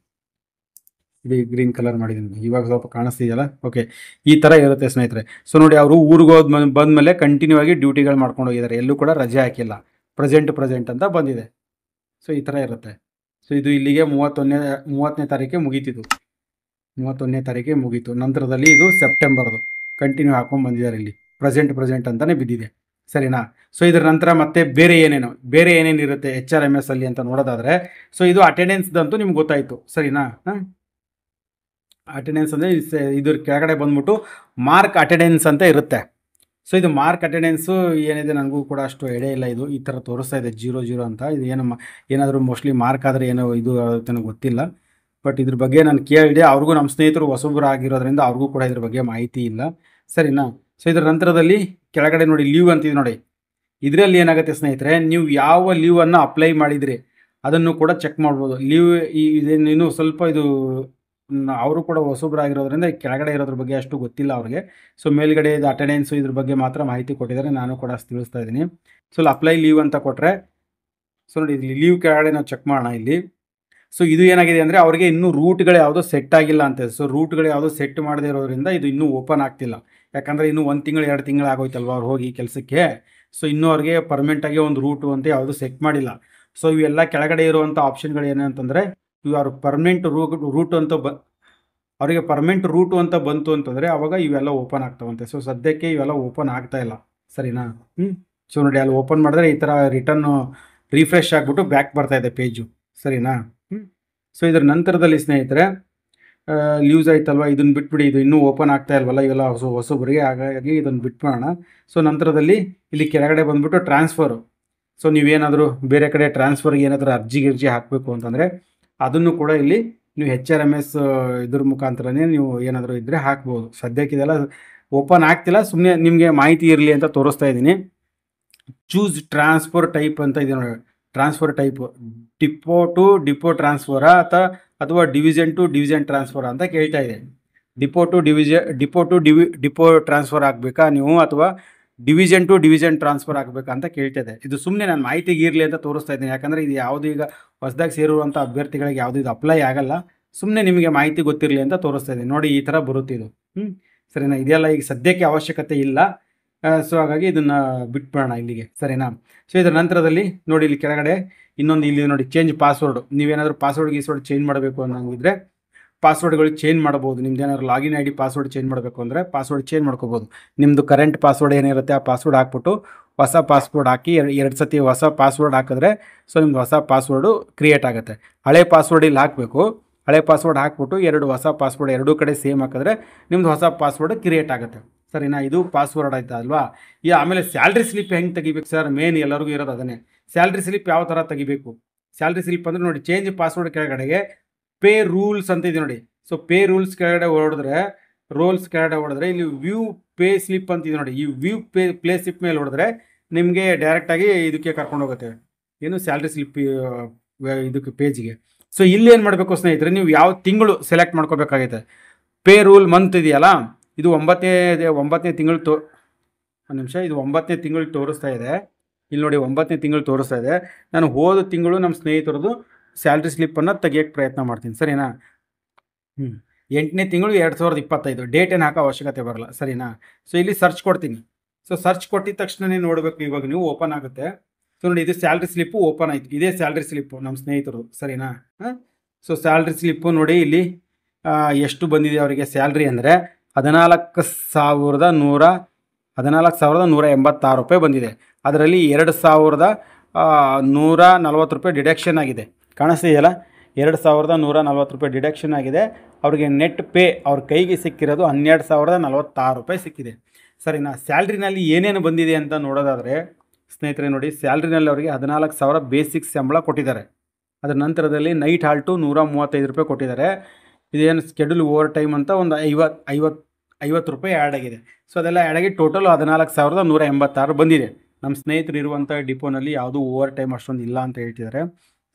ಇದು ಗ್ರೀನ್ ಕಲರ್ ಮಾಡಿದ್ದೀನಿ, ಇವಾಗ ಸ್ವಲ್ಪ ಕಾಣಿಸ್ತಿದೆಯಲ್ಲ. ಓಕೆ, ಈ ಥರ ಇರುತ್ತೆ ಸ್ನೇಹಿತರೆ. ಸೊ ನೋಡಿ ಅವರು ಊರಿಗೆ ಬಂದಮೇಲೆ ಕಂಟಿನ್ಯೂ ಆಗಿ ಡ್ಯೂಟಿಗಳು ಮಾಡ್ಕೊಂಡು ಹೋಗಿದ್ದಾರೆ, ಎಲ್ಲೂ ಕೂಡ ರಜೆ ಹಾಕಿಲ್ಲ, ಪ್ರೆಸೆಂಟ್ ಅಂತ ಬಂದಿದೆ. ಸೊ ಈ ಥರ ಇರುತ್ತೆ. ಸೊ ಇದು ಇಲ್ಲಿಗೆ 30ನೇ ತಾರೀಕಿಗೆ ಮುಗೀತಿದ್ದು, 31ನೇ ತಾರೀಕಿಗೆ ಮುಗೀತು. ನಂತರದಲ್ಲಿ ಇದು ಸೆಪ್ಟೆಂಬರ್ದು ಕಂಟಿನ್ಯೂ ಹಾಕೊಂಡು ಬಂದಿದ್ದಾರೆ, ಇಲ್ಲಿ ಪ್ರೆಸೆಂಟ್ ಅಂತಲೇ ಬಿದ್ದಿದೆ. ಸರಿನಾ. ಸೊ ಇದರ ನಂತರ ಮತ್ತೆ ಬೇರೆ ಏನೇನು ಇರುತ್ತೆ HRMS ಅಲ್ಲಿ ಅಂತ ನೋಡೋದಾದರೆ, ಸೊ ಇದು ಅಟೆಂಡೆನ್ಸ್ದಂತೂ ನಿಮ್ಗೆ ಗೊತ್ತಾಯಿತು ಸರಿನಾ. ಅಟೆಂಡೆನ್ಸ್ ಅಂದರೆ ಇದ್ರ ಕೆಳಗಡೆ ಬಂದ್ಬಿಟ್ಟು ಮಾರ್ಕ್ ಅಟೆಂಡೆನ್ಸ್ ಅಂತ ಇರುತ್ತೆ. ಸೊ ಇದು ಮಾರ್ಕ್ ಅಟೆಂಡೆನ್ಸು ಏನಿದೆ ನನಗೂ ಕೂಡ ಅಷ್ಟು ಐಡಿಯಾ ಇಲ್ಲ. ಇದು ಈ ಥರ ತೋರಿಸ್ತಾ ಇದೆ 0 ಅಂತ. ಇದು ಏನಾದರೂ ಮೋಸ್ಟ್ಲಿ ಮಾರ್ಕ್ ಆದರೆ ಏನೋ ಇದು ನನಗೆ ಗೊತ್ತಿಲ್ಲ. ಬಟ್ ಇದ್ರ ಬಗ್ಗೆ ನಾನು ಕೇಳಿದೆ, ಅವ್ರಿಗೂ ನಮ್ಮ ಸ್ನೇಹಿತರು ಹೊಸಬ್ರು ಆಗಿರೋದ್ರಿಂದ ಅವ್ರಿಗೂ ಕೂಡ ಇದ್ರ ಬಗ್ಗೆ ಮಾಹಿತಿ ಇಲ್ಲ ಸರಿನಾ. ಸೊ ಇದರ ನಂತರದಲ್ಲಿ ಕೆಳಗಡೆ ನೋಡಿ ಲೀವ್ ಅಂತಿದೆ ನೋಡಿ. ಇದರಲ್ಲಿ ಏನಾಗುತ್ತೆ ಸ್ನೇಹಿತರೆ, ನೀವು ಯಾವ ಲೀವನ್ನು ಅಪ್ಲೈ ಮಾಡಿದ್ರಿ ಅದನ್ನು ಕೂಡ ಚೆಕ್ ಮಾಡ್ಬೋದು. ಲೀವ್ ಇದೇನು ಸ್ವಲ್ಪ ಇದು ಅವರು ಕೂಡ ಹೊಸಬ್ರಾಗಿರೋದ್ರಿಂದ ಕೆಳಗಡೆ ಇರೋದ್ರ ಬಗ್ಗೆ ಅಷ್ಟು ಗೊತ್ತಿಲ್ಲ ಅವ್ರಿಗೆ. ಸೊ ಮೇಲ್ಗಡೆ ಇದು ಅಟೆಂಡೆನ್ಸು ಇದ್ರ ಬಗ್ಗೆ ಮಾತ್ರ ಮಾಹಿತಿ ಕೊಟ್ಟಿದ್ದಾರೆ, ನಾನು ಕೂಡ ತಿಳಿಸ್ತಾ ಇದ್ದೀನಿ. ಸೊ ಅಪ್ಲೈ ಲೀವ್ ಅಂತ ಕೊಟ್ಟರೆ, ಸೊ ನೋಡಿ ಇಲ್ಲಿ ಲೀವ್ ಕೆಳಗಡೆ ನಾವು ಚೆಕ್ ಮಾಡೋಣ ಇಲ್ಲಿ. ಸೊ ಇದು ಏನಾಗಿದೆ ಅಂದರೆ ಅವ್ರಿಗೆ ಇನ್ನೂ ರೂಟ್ಗಳು ಯಾವುದೋ ಸೆಟ್ ಆಗಿಲ್ಲ ಅಂತೆ. ಸೊ ರೂಟ್ಗಳು ಯಾವುದೋ ಸೆಟ್ ಮಾಡದೇ ಇರೋದ್ರಿಂದ ಇದು ಇನ್ನೂ ಓಪನ್ ಆಗ್ತಿಲ್ಲ. ಯಾಕಂದರೆ ಇನ್ನೂ 1 ತಿಂಗಳು 2 ತಿಂಗಳು ಆಗೋಯ್ತಲ್ವ ಅವ್ರು ಹೋಗಿ ಕೆಲಸಕ್ಕೆ. ಸೊ ಇನ್ನೂ ಅವ್ರಿಗೆ ಪರ್ಮನೆಂಟಾಗಿ ಒಂದು ರೂಟು ಅಂತ ಯಾವುದು ಸೆಟ್ ಮಾಡಿಲ್ಲ. ಸೊ ಇವೆಲ್ಲ ಕೆಳಗಡೆ ಇರುವಂಥ ಆಪ್ಷನ್ಗಳು ಏನಂತಂದರೆ, ಇವು ಅವ್ರ ಪರ್ಮನೆಂಟ್ ರೂಟ್ ಅಂತ ಅವರಿಗೆ ಪರ್ಮನೆಂಟ್ ರೂಟು ಅಂತ ಬಂತು ಅಂತಂದರೆ ಅವಾಗ ಇವೆಲ್ಲ ಓಪನ್ ಆಗ್ತಾವಂತೆ. ಸೊ ಸದ್ಯಕ್ಕೆ ಇವೆಲ್ಲ ಓಪನ್ ಆಗ್ತಾ ಇಲ್ಲ ಸರಿನಾ. ಸೊ ನೋಡಿ ಅಲ್ಲಿ ಓಪನ್ ಮಾಡಿದ್ರೆ ಈ ಥರ ರಿಟರ್ನು ರಿಫ್ರೆಶ್ ಆಗಿಬಿಟ್ಟು ಬ್ಯಾಕ್ ಬರ್ತಾ ಇದೆ ಪೇಜು ಸರಿನಾ. ಸೊ ಇದರ ನಂತರದಲ್ಲಿ ಸ್ನೇಹಿತರೆ ಲೀವ್ಸ್ ಆಯ್ತಲ್ವ, ಇದನ್ನು ಬಿಟ್ಬಿಡಿ, ಇದು ಇನ್ನೂ ಓಪನ್ ಆಗ್ತಾ ಇಲ್ವಲ್ಲ ಇವೆಲ್ಲ ಹೊಸಬರಿಗೆ, ಹಾಗಾಗಿ ಇದನ್ನು ಬಿಟ್ಬಿಡೋಣ. ಸೊ ನಂತರದಲ್ಲಿ ಇಲ್ಲಿ ಕೆಳಗಡೆ ಬಂದುಬಿಟ್ಟು ಟ್ರಾನ್ಸ್ಫರು. ಸೊ ನೀವೇನಾದರೂ ಬೇರೆ ಕಡೆ ಟ್ರಾನ್ಸ್ಫರ್ಗೆ ಏನಾದರೂ ಅರ್ಜಿ ಹಾಕಬೇಕು ಅಂತಂದರೆ ಅದನ್ನು ಕೂಡ ಇಲ್ಲಿ ನೀವು HRMS ಇದ್ರ ಮುಖಾಂತರನೇ ನೀವು ಏನಾದರೂ ಇದ್ದರೆ ಹಾಕ್ಬೋದು. ಸದ್ಯಕ್ಕೆ ಇದೆಲ್ಲ ಓಪನ್ ಆಗ್ತಿಲ್ಲ, ಸುಮ್ಮನೆ ನಿಮಗೆ ಮಾಹಿತಿ ಇರಲಿ ಅಂತ ತೋರಿಸ್ತಾ ಇದ್ದೀನಿ. ಚೂಸ್ ಟ್ರಾನ್ಸ್ಫರ್ ಟೈಪ್ ಅಂತ ಇದೆ ನೋಡಿ. Transfer type depot to depot ಟ್ರಾನ್ಸ್ಫರಾ ಅಥವಾ ಡಿವಿಷನ್ ಟು ಡಿವಿಷನ್ ಟ್ರಾನ್ಸ್ಫರ್ ಅಂತ ಕೇಳ್ತಾ ಇದೆ. ಡಿಪೋ ಟು ಡಿಪೋ ಟ್ರಾನ್ಸ್ಫರ್ ಆಗಬೇಕಾ ನೀವು, ಅಥವಾ ಡಿವಿಷನ್ ಟು ಡಿವಿಷನ್ ಟ್ರಾನ್ಸ್ಫರ್ ಆಗಬೇಕಾ ಅಂತ ಕೇಳ್ತಾ ಇದೆ. ಇದು ಸುಮ್ಮನೆ ನಾನು ಮಾಹಿತಿಗೆ ಇರಲಿ ಅಂತ ತೋರಿಸ್ತಾ ಇದ್ದೀನಿ. ಯಾಕಂದರೆ ಇದು ಯಾವುದು ಈಗ ಹೊಸದಾಗಿ ಸೇರುವಂಥ ಅಭ್ಯರ್ಥಿಗಳಿಗೆ ಯಾವುದು ಇದು ಅಪ್ಲೈ ಆಗಲ್ಲ, ಸುಮ್ಮನೆ ನಿಮಗೆ ಮಾಹಿತಿ ಗೊತ್ತಿರಲಿ ಅಂತ ತೋರಿಸ್ತಾ ಇದ್ದೀನಿ. ನೋಡಿ ಈ ಥರ ಬರುತ್ತೆ ಇದು. ಸರಿನಾ. ಇದೆಲ್ಲ ಈಗ ಸದ್ಯಕ್ಕೆ ಅವಶ್ಯಕತೆ ಇಲ್ಲ. ಸೊ ಹಾಗಾಗಿ ಇದನ್ನು ಬಿಟ್ಬಿಡೋಣ ಇಲ್ಲಿಗೆ ಸರಿನಾ. ಸೊ ಇದರ ನಂತರದಲ್ಲಿ ನೋಡಿ ಇಲ್ಲಿ ಕೆಳಗಡೆ ಇನ್ನೊಂದು ಇಲ್ಲಿ ನೋಡಿ ಚೇಂಜ್ ಪಾಸ್ವರ್ಡು. ನೀವೇನಾದರೂ ಪಾಸ್ವರ್ಡ್ ಚೇಂಜ್ ಮಾಡಬೇಕು ಅನ್ನೋಂಗಿದ್ರೆ ಪಾಸ್ವರ್ಡ್ಗಳು ಚೇಂಜ್ ಮಾಡ್ಬೋದು. ನಿಮ್ದು ಏನಾದ್ರು ಲಾಗಿನ್ ID ಪಾಸ್ವರ್ಡ್ ಚೇಂಜ್ ಮಾಡಬೇಕು ಅಂದರೆ ಪಾಸ್ವರ್ಡ್ ಚೇಂಜ್ ಮಾಡ್ಕೋಬೋದು. ನಿಮ್ಮದು ಕರೆಂಟ್ ಪಾಸ್ವರ್ಡ್ ಏನಿರುತ್ತೆ ಆ ಪಾಸ್ವರ್ಡ್ ಹಾಕ್ಬಿಟ್ಟು ಹೊಸ ಪಾಸ್ವರ್ಡ್ ಹಾಕಿ 2 ಸತಿ ಹೊಸ ಪಾಸ್ವರ್ಡ್ ಹಾಕಿದ್ರೆ ಸೊ ನಿಮ್ದು ಹೊಸ ಪಾಸ್ವರ್ಡು ಕ್ರಿಯೇಟ್ ಆಗುತ್ತೆ. ಹಳೆ ಪಾಸ್ವರ್ಡ್ ಇಲ್ಲಿ ಹಾಕಬೇಕು. ಹಳೆ ಪಾಸ್ವರ್ಡ್ ಹಾಕ್ಬಿಟ್ಟು 2 ಹೊಸ ಪಾಸ್ವರ್ಡ್ ಎರಡೂ ಕಡೆ ಸೇಮ್ ಹಾಕಿದ್ರೆ ನಿಮ್ಮದು ಹೊಸ ಪಾಸ್ವರ್ಡ್ ಕ್ರಿಯೇಟ್ ಆಗುತ್ತೆ ಸರಿನಾ. ಇದು ಪಾಸ್ವರ್ಡ್ ಆಯ್ತಾ ಅಲ್ವಾ. ಆಮೇಲೆ ಸ್ಯಾಲ್ರಿ ಸ್ಲಿಪ್ ಹೆಂಗೆ ತೆಗಿಬೇಕು ಸರ್, ಮೇನ್ ಎಲ್ಲರಿಗೂ ಇರೋದು ಅದನ್ನೇ. ಸ್ಯಾಲ್ರಿ ಸ್ಲಿಪ್ ಯಾವ ಥರ ತೆಗಿಬೇಕು? ಸ್ಯಾಲ್ರಿ ಸ್ಲಿಪ್ ಅಂದರೆ ನೋಡಿ ಚೇಂಜ್ ಪಾಸ್ವರ್ಡ್ ಕೆಳಗಡೆಗೆ ಪೇ ರೂಲ್ಸ್ ಅಂತ ಇದೆ ನೋಡಿ. ಸೊ ಪೇ ರೂಲ್ಸ್ ಕೆಳಗಡೆ ಹೊಡೆದ್ರೆ ಇಲ್ಲಿ ವ್ಯೂ ಪೇ ಸ್ಲಿಪ್ ಅಂತಿದೆ ನೋಡಿ. ಈ ವ್ಯೂ ಪ್ಲೇ ಸ್ಲಿಪ್ ಮೇಲೆ ಹೊಡೆದ್ರೆ ನಿಮಗೆ ಡೈರೆಕ್ಟಾಗಿ ಇದಕ್ಕೆ ಕರ್ಕೊಂಡು ಹೋಗುತ್ತೆ, ಏನು ಸ್ಯಾಲ್ರಿ ಸ್ಲಿಪ್ ಇದಕ್ಕೆ ಪೇಜ್ಗೆ. ಸೊ ಇಲ್ಲಿ ಏನು ಮಾಡಬೇಕು ಸ್ನೇಹಿತರೆ, ನೀವು ಯಾವ ತಿಂಗಳು ಸೆಲೆಕ್ಟ್ ಮಾಡ್ಕೋಬೇಕಾಗೈತೆ. ಪೇ ರೂಲ್ ಮಂತ್ ಇದೆಯಲ್ಲ, ಇದು 9ನೇ ತಿಂಗಳು ಒಂದು ನಿಮಿಷ, ಇದು 9ನೇ ತಿಂಗಳು ತೋರಿಸ್ತಾ ಇದೆ. ಇಲ್ಲಿ ನೋಡಿ 9ನೇ ತಿಂಗಳು ತೋರಿಸ್ತಾ ಇದೆ. ನಾನು ಹೋದ ತಿಂಗಳು ನಮ್ಮ ಸ್ನೇಹಿತರದು ಸ್ಯಾಲ್ರಿ ಸ್ಲಿಪ್ಪನ್ನು ತೆಗಿಯೋಕ್ಕೆ ಪ್ರಯತ್ನ ಮಾಡ್ತೀನಿ ಸರಿನಾ. 8ನೇ ತಿಂಗಳು 2025 ಡೇಟ್ ಏನು ಹಾಕೋ ಅವಶ್ಯಕತೆ ಬರಲ್ಲ ಸರಿನಾ. ಸೊ ಇಲ್ಲಿ ಸರ್ಚ್ ಕೊಡ್ತೀನಿ. ಸೊ ಸರ್ಚ್ ಕೊಟ್ಟಿದ ತಕ್ಷಣನೇ ನೋಡಬೇಕು, ಇವಾಗ ನೀವು ಓಪನ್ ಆಗುತ್ತೆ. ಸೊ ನೋಡಿ ಇದು ಸ್ಯಾಲ್ರಿ ಸ್ಲಿಪ್ಪು ಓಪನ್ ಆಯಿತು. ಇದೇ ಸ್ಯಾಲ್ರಿ ಸ್ಲಿಪ್ಪು ನಮ್ಮ ಸ್ನೇಹಿತರು ಸರಿನಾ. ಸೊ ಸ್ಯಾಲ್ರಿ ಸ್ಲಿಪ್ಪು ನೋಡಿ ಇಲ್ಲಿ ಎಷ್ಟು ಬಂದಿದೆ ಅವರಿಗೆ ಸ್ಯಾಲ್ರಿ ಅಂದರೆ 14,186 ರೂಪಾಯಿ ಬಂದಿದೆ. ಅದರಲ್ಲಿ 2,140 ರೂಪಾಯಿ ಡಿಡಕ್ಷನ್ ಆಗಿದೆ. ಕಾಣಿಸ್ತಿದೆಯಲ್ಲ, 2,140 ರೂಪಾಯಿ ಡಿಡಕ್ಷನ್ ಆಗಿದೆ. ಅವ್ರಿಗೆ ನೆಟ್ ಪೇ ಅವ್ರ ಕೈಗೆ ಸಿಕ್ಕಿರೋದು 12,046 ರೂಪಾಯಿ ಸಿಕ್ಕಿದೆ ಸರಿನಾ. ಸ್ಯಾಲ್ರಿನಲ್ಲಿ ಏನೇನು ಬಂದಿದೆ ಅಂತ ನೋಡೋದಾದರೆ ಸ್ನೇಹಿತರೆ ನೋಡಿ, ಸ್ಯಾಲ್ರಿನಲ್ಲಿ ಅವರಿಗೆ 14,000 ಬೇಸಿಕ್ ಸಂಬಳ ಕೊಟ್ಟಿದ್ದಾರೆ. ಅದರ ನಂತರದಲ್ಲಿ ನೈಟ್ ಹಾಲ್ಟು 135 ರೂಪಾಯಿ ಕೊಟ್ಟಿದ್ದಾರೆ. ಇದೇನು ಸ್ಕೆಡ್ಯೂಲ್ ಓವರ್ ಟೈಮ್ ಅಂತ ಒಂದು 50 ರೂಪಾಯಿ ಆ್ಯಡ್ ಆಗಿದೆ. ಸೊ ಅದೆಲ್ಲ ಆ್ಯಡ್ ಆಗಿ ಟೋಟಲ್ 14,186 ಬಂದಿದೆ. ನಮ್ಮ ಸ್ನೇಹಿತರು ಇರುವಂಥ ಡಿಪೋನಲ್ಲಿ ಯಾವುದೂ ಓವರ್ ಟೈಮ್ ಅಷ್ಟೊಂದು ಇಲ್ಲ ಅಂತ ಹೇಳ್ತಿದ್ದಾರೆ.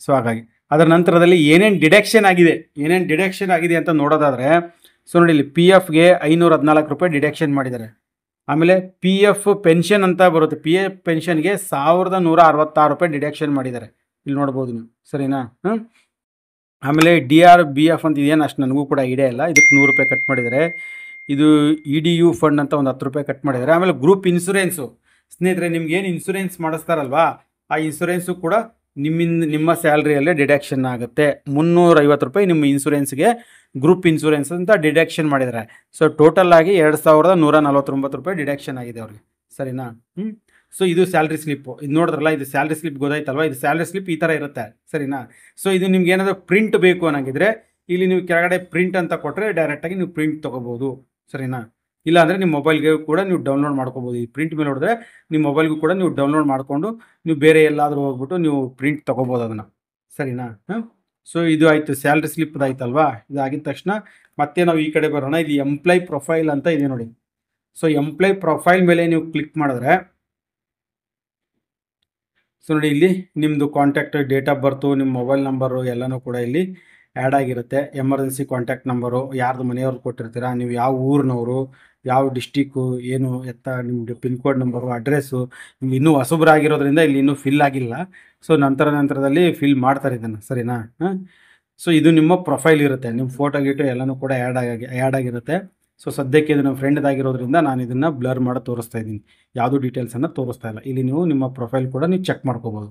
ಸೊ ಹಾಗಾಗಿ ಅದರ ನಂತರದಲ್ಲಿ ಏನೇನು ಡಿಡಕ್ಷನ್ ಆಗಿದೆ ಅಂತ ನೋಡೋದಾದರೆ ಸೊ ನೋಡಿ ಇಲ್ಲಿ PFಗೆ 514 ರೂಪಾಯಿ ಡಿಡಕ್ಷನ್ ಮಾಡಿದ್ದಾರೆ. ಆಮೇಲೆ PF ಪೆನ್ಷನ್ ಅಂತ ಬರುತ್ತೆ, PF ಪೆನ್ಷನ್ಗೆ 1,166 ರೂಪಾಯಿ ಡಿಡಕ್ಷನ್ ಮಾಡಿದ್ದಾರೆ. ಇಲ್ಲಿ ನೋಡ್ಬೋದು ನೀವು ಸರಿನಾ. ಆಮೇಲೆ DRBF ಅಂತ ಇದೇನು ಅಷ್ಟು ನನಗೂ ಕೂಡ ಐಡಿಯಾ ಇಲ್ಲ. ಇದಕ್ಕೆ 100 ರೂಪಾಯಿ ಕಟ್ ಮಾಡಿದ್ದಾರೆ. ಇದು EDU ಫಂಡ್ ಅಂತ ಒಂದು 10 ರೂಪಾಯಿ ಕಟ್ ಮಾಡಿದ್ದಾರೆ. ಆಮೇಲೆ ಗ್ರೂಪ್ ಇನ್ಸೂರೆನ್ಸು ಸ್ನೇಹಿತರೆ, ನಿಮ್ಗೇನು ಇನ್ಸೂರೆನ್ಸ್ ಮಾಡಿಸ್ತಾರಲ್ವಾ ಆ ಇನ್ಸೂರೆನ್ಸು ಕೂಡ ನಿಮ್ಮ ಸ್ಯಾಲ್ರಿಯಲ್ಲೇ ಡಿಡಕ್ಷನ್ ಆಗುತ್ತೆ. 350 ರೂಪಾಯಿ ನಿಮ್ಮ ಇನ್ಸೂರೆನ್ಸ್ಗೆ ಗ್ರೂಪ್ ಇನ್ಸೂರೆನ್ಸ್ ಅಂತ ಡಿಡಕ್ಷನ್ ಮಾಡಿದ್ದಾರೆ. ಸೊ ಟೋಟಲ್ ಆಗಿ 2,149 ರೂಪಾಯಿ ಡಿಡಕ್ಷನ್ ಆಗಿದೆ ಅವ್ರಿಗೆ ಸರಿನಾ. ಸೊ ಇದು ಸ್ಯಾಲ್ರಿ ಸ್ಲಿಪ್ಪು. ಇದು ನೋಡಿದ್ರಲ್ಲ, ಇದು ಸ್ಯಾಲ್ರಿ ಸ್ಲಿಪ್ ಗೊತ್ತಾಯ್ತಲ್ವ. ಇದು ಸ್ಯಾಲ್ರಿ ಸ್ಲಿಪ್ ಈ ಥರ ಇರುತ್ತೆ, ಸರಿನಾ. ಸೊ ಇದು ನಿಮ್ಗೆ ಏನಾದರೂ ಪ್ರಿಂಟ್ ಬೇಕು ಅನ್ನಂಗಿದ್ರೆ ಇಲ್ಲಿ ನೀವು ಕೆಳಗಡೆ ಪ್ರಿಂಟ್ ಅಂತ ಕೊಟ್ಟರೆ ಡೈರೆಕ್ಟಾಗಿ ನೀವು ಪ್ರಿಂಟ್ ತೊಗೋಬೋದು, ಸರಿನಾ. ಇಲ್ಲಾಂದರೆ ನಿಮ್ಮ ಮೊಬೈಲ್ಗೆ ಕೂಡ ನೀವು ಡೌನ್ಲೋಡ್ ಮಾಡ್ಕೋಬೋದು. ಈ ಪ್ರಿಂಟ್ ಮೇಲೆ ನೋಡಿದ್ರೆ ನಿಮ್ಮ ಮೊಬೈಲ್ಗೂ ಕೂಡ ನೀವು ಡೌನ್ಲೋಡ್ ಮಾಡಿಕೊಂಡು ನೀವು ಬೇರೆ ಎಲ್ಲಾದರೂ ಹೋಗ್ಬಿಟ್ಟು ನೀವು ಪ್ರಿಂಟ್ ತೊಗೋಬೋದು ಅದನ್ನು, ಸರಿನಾ. ಸೊ ಇದು ಆಯಿತು, ಸ್ಯಾಲ್ರಿ ಸ್ಲಿಪ್ದು ಆಯ್ತಲ್ವಾ. ಇದಾಗಿದ ತಕ್ಷಣ ಮತ್ತೆ ನಾವು ಈ ಕಡೆ ಬರೋಣ. ಇದು ಎಂಪ್ಲಾಯ್ ಪ್ರೊಫೈಲ್ ಅಂತ ಇದೆ ನೋಡಿ. ಸೊ ಎಂಪ್ಲಾಯ್ ಪ್ರೊಫೈಲ್ ಮೇಲೆ ನೀವು ಕ್ಲಿಕ್ ಮಾಡಿದ್ರೆ ಸೊ ನೋಡಿ, ಇಲ್ಲಿ ನಿಮ್ಮದು ಕಾಂಟ್ಯಾಕ್ಟ್, ಡೇಟ್ ಆಫ್ ಬರ್ತು, ನಿಮ್ಮ ಮೊಬೈಲ್ ನಂಬರು ಎಲ್ಲನೂ ಕೂಡ ಇಲ್ಲಿ ಆ್ಯಡ್ ಆಗಿರುತ್ತೆ. ಎಮರ್ಜೆನ್ಸಿ ಕಾಂಟ್ಯಾಕ್ಟ್ ನಂಬರು, ಯಾರ್ದು ಮನೆಯವ್ರು ಕೊಟ್ಟಿರ್ತೀರಾ, ನೀವು ಯಾವ ಊರಿನವರು, ಯಾವ ಡಿಸ್ಟಿಕ್ಕು, ಏನು ಎತ್ತ, ನಿಮ್ಮದು ಪಿನ್ ಕೋಡ್ ನಂಬರು, ಅಡ್ರೆಸ್ಸು. ಇಲ್ಲಿ ಇನ್ನೂ ಹೊಸಬ್ರಾಗಿರೋದ್ರಿಂದ ಇಲ್ಲಿ ಇನ್ನೂ ಫಿಲ್ ಆಗಿಲ್ಲ. ಸೊ ನಂತರದಲ್ಲಿ ಫಿಲ್ ಮಾಡ್ತಾರೆ ಇದನ್ನು, ಸರಿನಾ. ಸೊ ಇದು ನಿಮ್ಮ ಪ್ರೊಫೈಲ್ ಇರುತ್ತೆ, ನಿಮ್ಮ ಫೋಟೋ ಗೀಟೋ ಎಲ್ಲನೂ ಕೂಡ ಆ್ಯಡ್ ಆಗಿರುತ್ತೆ. ಸೊ ಸದ್ಯಕ್ಕೆ ಇದು ನಮ್ಮ ಫ್ರೆಂಡ್ದಾಗಿರೋದ್ರಿಂದ ನಾನು ಇದನ್ನು ಬ್ಲರ್ ಮಾಡಿ ತೋರಿಸ್ತಾ ಇದ್ದೀನಿ, ಯಾವುದೂ ಡೀಟೇಲ್ಸನ್ನು ತೋರಿಸ್ತಾ ಇಲ್ಲ. ಇಲ್ಲಿ ನೀವು ನಿಮ್ಮ ಪ್ರೊಫೈಲ್ ಕೂಡ ನೀವು ಚೆಕ್ ಮಾಡ್ಕೋಬೋದು.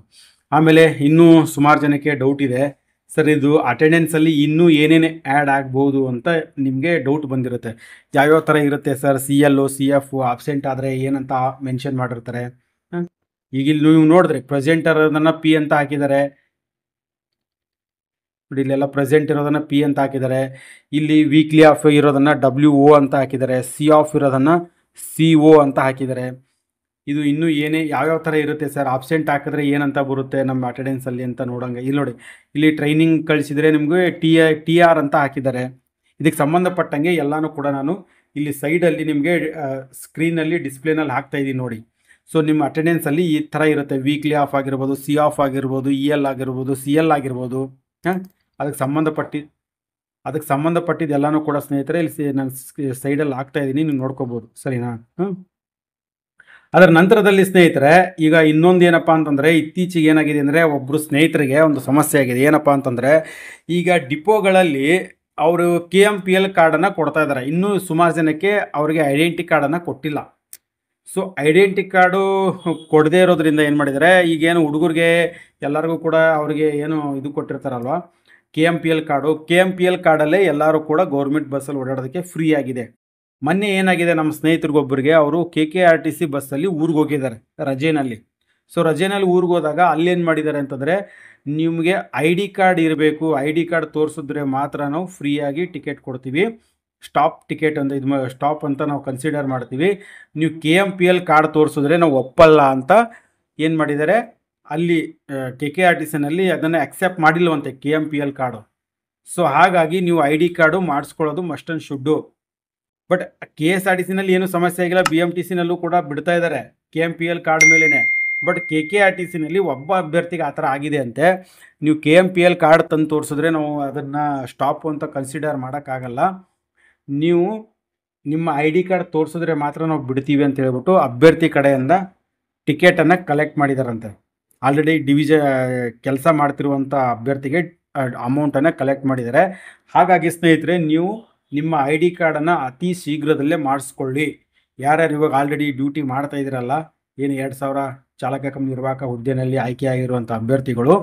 ಆಮೇಲೆ ಇನ್ನೂ ಸುಮಾರು ಜನಕ್ಕೆ ಡೌಟ್ ಇದೆ, ಸರ್ ಇದು ಅಟೆಂಡೆನ್ಸಲ್ಲಿ ಇನ್ನೂ ಏನೇನು ಆ್ಯಡ್ ಆಗ್ಬೋದು ಅಂತ ನಿಮಗೆ ಡೌಟ್ ಬಂದಿರುತ್ತೆ. ಯಾವ್ಯಾವ ಥರ ಇರುತ್ತೆ ಸರ್, CL CF ಆಬ್ಸೆಂಟ್ ಆದರೆ ಏನಂತ ಮೆನ್ಷನ್ ಮಾಡಿರ್ತಾರೆ. ಈಗ ಇಲ್ಲಿ ನೀವು ನೋಡಿದ್ರೆ ಪ್ರೆಸೆಂಟರ್ ಅದನ್ನು P ಅಂತ ಹಾಕಿದ್ದಾರೆ ನೋಡಿ. ಇಲ್ಲೆಲ್ಲ ಪ್ರೆಸೆಂಟ್ ಇರೋದನ್ನು P ಅಂತ ಹಾಕಿದ್ದಾರೆ. ಇಲ್ಲಿ ವೀಕ್ಲಿ ಆಫ್ ಇರೋದನ್ನು WO ಅಂತ ಹಾಕಿದ್ದಾರೆ. C ಆಫ್ ಇರೋದನ್ನು CO ಅಂತ ಹಾಕಿದ್ದಾರೆ. ಇದು ಇನ್ನೂ ಯಾವ್ಯಾವ ಥರ ಇರುತ್ತೆ ಸರ್, ಆಬ್ಸೆಂಟ್ ಹಾಕಿದ್ರೆ ಏನಂತ ಬರುತ್ತೆ ನಮ್ಮ ಅಟೆಂಡೆನ್ಸಲ್ಲಿ ಅಂತ ನೋಡೋಂಗೆ. ಇಲ್ಲಿ ನೋಡಿ, ಇಲ್ಲಿ ಟ್ರೈನಿಂಗ್ ಕಳಿಸಿದರೆ ನಿಮಗೆ TR ಅಂತ ಹಾಕಿದ್ದಾರೆ. ಇದಕ್ಕೆ ಸಂಬಂಧಪಟ್ಟಂಗೆ ಎಲ್ಲನೂ ಕೂಡ ನಾನು ಇಲ್ಲಿ ಸೈಡಲ್ಲಿ ನಿಮಗೆ ಸ್ಕ್ರೀನಲ್ಲಿ ಡಿಸ್ಪ್ಲೇನಲ್ಲಿ ಹಾಕ್ತಾಯಿದ್ದೀನಿ ನೋಡಿ. ಸೊ ನಿಮ್ಮ ಅಟೆಂಡೆನ್ಸಲ್ಲಿ ಈ ಥರ ಇರುತ್ತೆ, ವೀಕ್ಲಿ ಆಫ್ ಆಗಿರ್ಬೋದು, C ಆಫ್ ಆಗಿರ್ಬೋದು, EL ಆಗಿರ್ಬೋದು, CL ಆಗಿರ್ಬೋದು. ಅದಕ್ಕೆ ಸಂಬಂಧಪಟ್ಟಿದ್ದು ಎಲ್ಲನೂ ಕೂಡ ಸ್ನೇಹಿತರೆ ಇಲ್ಲಿ ನಾನು ಸೈಡಲ್ಲಿ ಹಾಕ್ತಾಯಿದ್ದೀನಿ, ನೀವು ನೋಡ್ಕೋಬೋದು, ಸರಿನಾ. ಅದರ ನಂತರದಲ್ಲಿ ಸ್ನೇಹಿತರೆ ಈಗ ಇನ್ನೊಂದು ಏನಪ್ಪ ಅಂತಂದರೆ, ಇತ್ತೀಚೆಗೆ ಏನಾಗಿದೆ ಅಂದರೆ ಒಬ್ಬರು ಸ್ನೇಹಿತರಿಗೆ ಒಂದು ಸಮಸ್ಯೆ ಆಗಿದೆ. ಏನಪ್ಪ ಅಂತಂದರೆ, ಈಗ ಡಿಪೋಗಳಲ್ಲಿ ಅವರು KMPL ಕಾರ್ಡನ್ನು ಕೊಡ್ತಾ ಇದ್ದಾರೆ. ಇನ್ನೂ ಸುಮಾರು ಜನಕ್ಕೆ ಅವರಿಗೆ ಐಡೆಂಟಿ ಕಾರ್ಡನ್ನು ಕೊಟ್ಟಿಲ್ಲ. ಸೊ ಐಡೆಂಟಿ ಕಾರ್ಡು ಕೊಡದೇ ಇರೋದ್ರಿಂದ ಏನು ಮಾಡಿದ್ದಾರೆ, ಈಗೇನು ಹುಡುಗರಿಗೆ ಎಲ್ಲರಿಗೂ ಕೂಡ ಅವ್ರಿಗೆ ಏನು ಇದು ಕೊಟ್ಟಿರ್ತಾರಲ್ವ KMPL ಕಾರ್ಡಲ್ಲೇ ಎಲ್ಲರೂ ಕೂಡ ಗೌರ್ಮೆಂಟ್ ಬಸ್ಸಲ್ಲಿ ಓಡಾಡೋದಕ್ಕೆ ಫ್ರೀ ಆಗಿದೆ. ಮೊನ್ನೆ ಏನಾಗಿದೆ, ನಮ್ಮ ಸ್ನೇಹಿತರಿಗೊಬ್ಬರಿಗೆ ಅವರು KKRTC ಬಸ್ಸಲ್ಲಿ ಊರಿಗೆ ಹೋಗಿದ್ದಾರೆ ರಜೆನಲ್ಲಿ. ಸೊ ರಜೆನಲ್ಲಿ ಊರಿಗೆ ಹೋದಾಗ ಅಲ್ಲೇನು ಮಾಡಿದ್ದಾರೆ ಅಂತಂದರೆ, ನಿಮಗೆ ID ಕಾರ್ಡ್ ಇರಬೇಕು, ID ಕಾರ್ಡ್ ತೋರಿಸಿದ್ರೆ ಮಾತ್ರ ನಾವು ಫ್ರೀಯಾಗಿ ಟಿಕೆಟ್ ಕೊಡ್ತೀವಿ. ಸ್ಟಾಪ್ ಟಿಕೆಟ್ ಅಂತ ಇದು ಸ್ಟಾಪ್ ಅಂತ ನಾವು ಕನ್ಸಿಡರ್ ಮಾಡ್ತೀವಿ. ನೀವು KMPL ಕಾರ್ಡ್ ತೋರಿಸಿದ್ರೆ ನಾವು ಒಪ್ಪಲ್ಲ ಅಂತ ಏನು ಮಾಡಿದ್ದಾರೆ, ಅಲ್ಲಿ KKRTCನಲ್ಲಿ ಅದನ್ನು ಅಕ್ಸೆಪ್ಟ್ ಮಾಡಿಲ್ವಂತೆ KMPL ಕಾರ್ಡು. ಸೊ ಹಾಗಾಗಿ ನೀವು ID ಕಾರ್ಡು ಮಾಡಿಸ್ಕೊಳ್ಳೋದು ಮಸ್ಟ್ ಆ್ಯಂಡ್ ಶುಡ್ಡು. ಬಟ್ KSRTCನಲ್ಲಿ ಏನು ಸಮಸ್ಯೆ ಆಗಿಲ್ಲ, BMTCನಲ್ಲೂ ಕೂಡ ಬಿಡ್ತಾ ಇದ್ದಾರೆ KMPL ಕಾರ್ಡ್ ಮೇಲೇ. ಬಟ್ KKRTCನಲ್ಲಿ ಒಬ್ಬ ಅಭ್ಯರ್ಥಿಗೆ ಆ ಥರ ಆಗಿದೆ ಅಂತೆ. ನೀವು KMPL ಕಾರ್ಡ್ ತಂದು ತೋರಿಸಿದ್ರೆ ನಾವು ಅದನ್ನು ಸ್ಟಾಪು ಅಂತ ಕನ್ಸಿಡರ್ ಮಾಡೋಕ್ಕಾಗಲ್ಲ. ನೀವು ನಿಮ್ಮ ID ಕಾರ್ಡ್ ತೋರಿಸಿದ್ರೆ ಮಾತ್ರ ನಾವು ಬಿಡ್ತೀವಿ ಅಂತ ಹೇಳ್ಬಿಟ್ಟು ಅಭ್ಯರ್ಥಿ ಕಡೆಯಿಂದ ಟಿಕೆಟನ್ನು ಕಲೆಕ್ಟ್ ಮಾಡಿದಾರಂತೆ. ಆಲ್ರೆಡಿ ಕೆಲಸ ಮಾಡ್ತಿರುವಂಥ ಅಭ್ಯರ್ಥಿಗೆ ಅಮೌಂಟನ್ನು ಕಲೆಕ್ಟ್ ಮಾಡಿದ್ದಾರೆ. ಹಾಗಾಗಿ ಸ್ನೇಹಿತರೆ, ನೀವು ನಿಮ್ಮ ID ಕಾರ್ಡನ್ನು ಅತಿ ಶೀಘ್ರದಲ್ಲೇ ಮಾಡಿಸ್ಕೊಳ್ಳಿ. ಯಾರ್ಯಾರು ಇವಾಗ ಆಲ್ರೆಡಿ ಡ್ಯೂಟಿ ಮಾಡ್ತಾ ಇದ್ದೀರಲ್ಲ, ಏನು 2000 ಚಾಲಕ ಕಮ್ ನಿರ್ವಾಹಕ ಹುದ್ದೆಯಲ್ಲಿ ಆಯ್ಕೆಯಾಗಿರುವಂಥ ಅಭ್ಯರ್ಥಿಗಳು,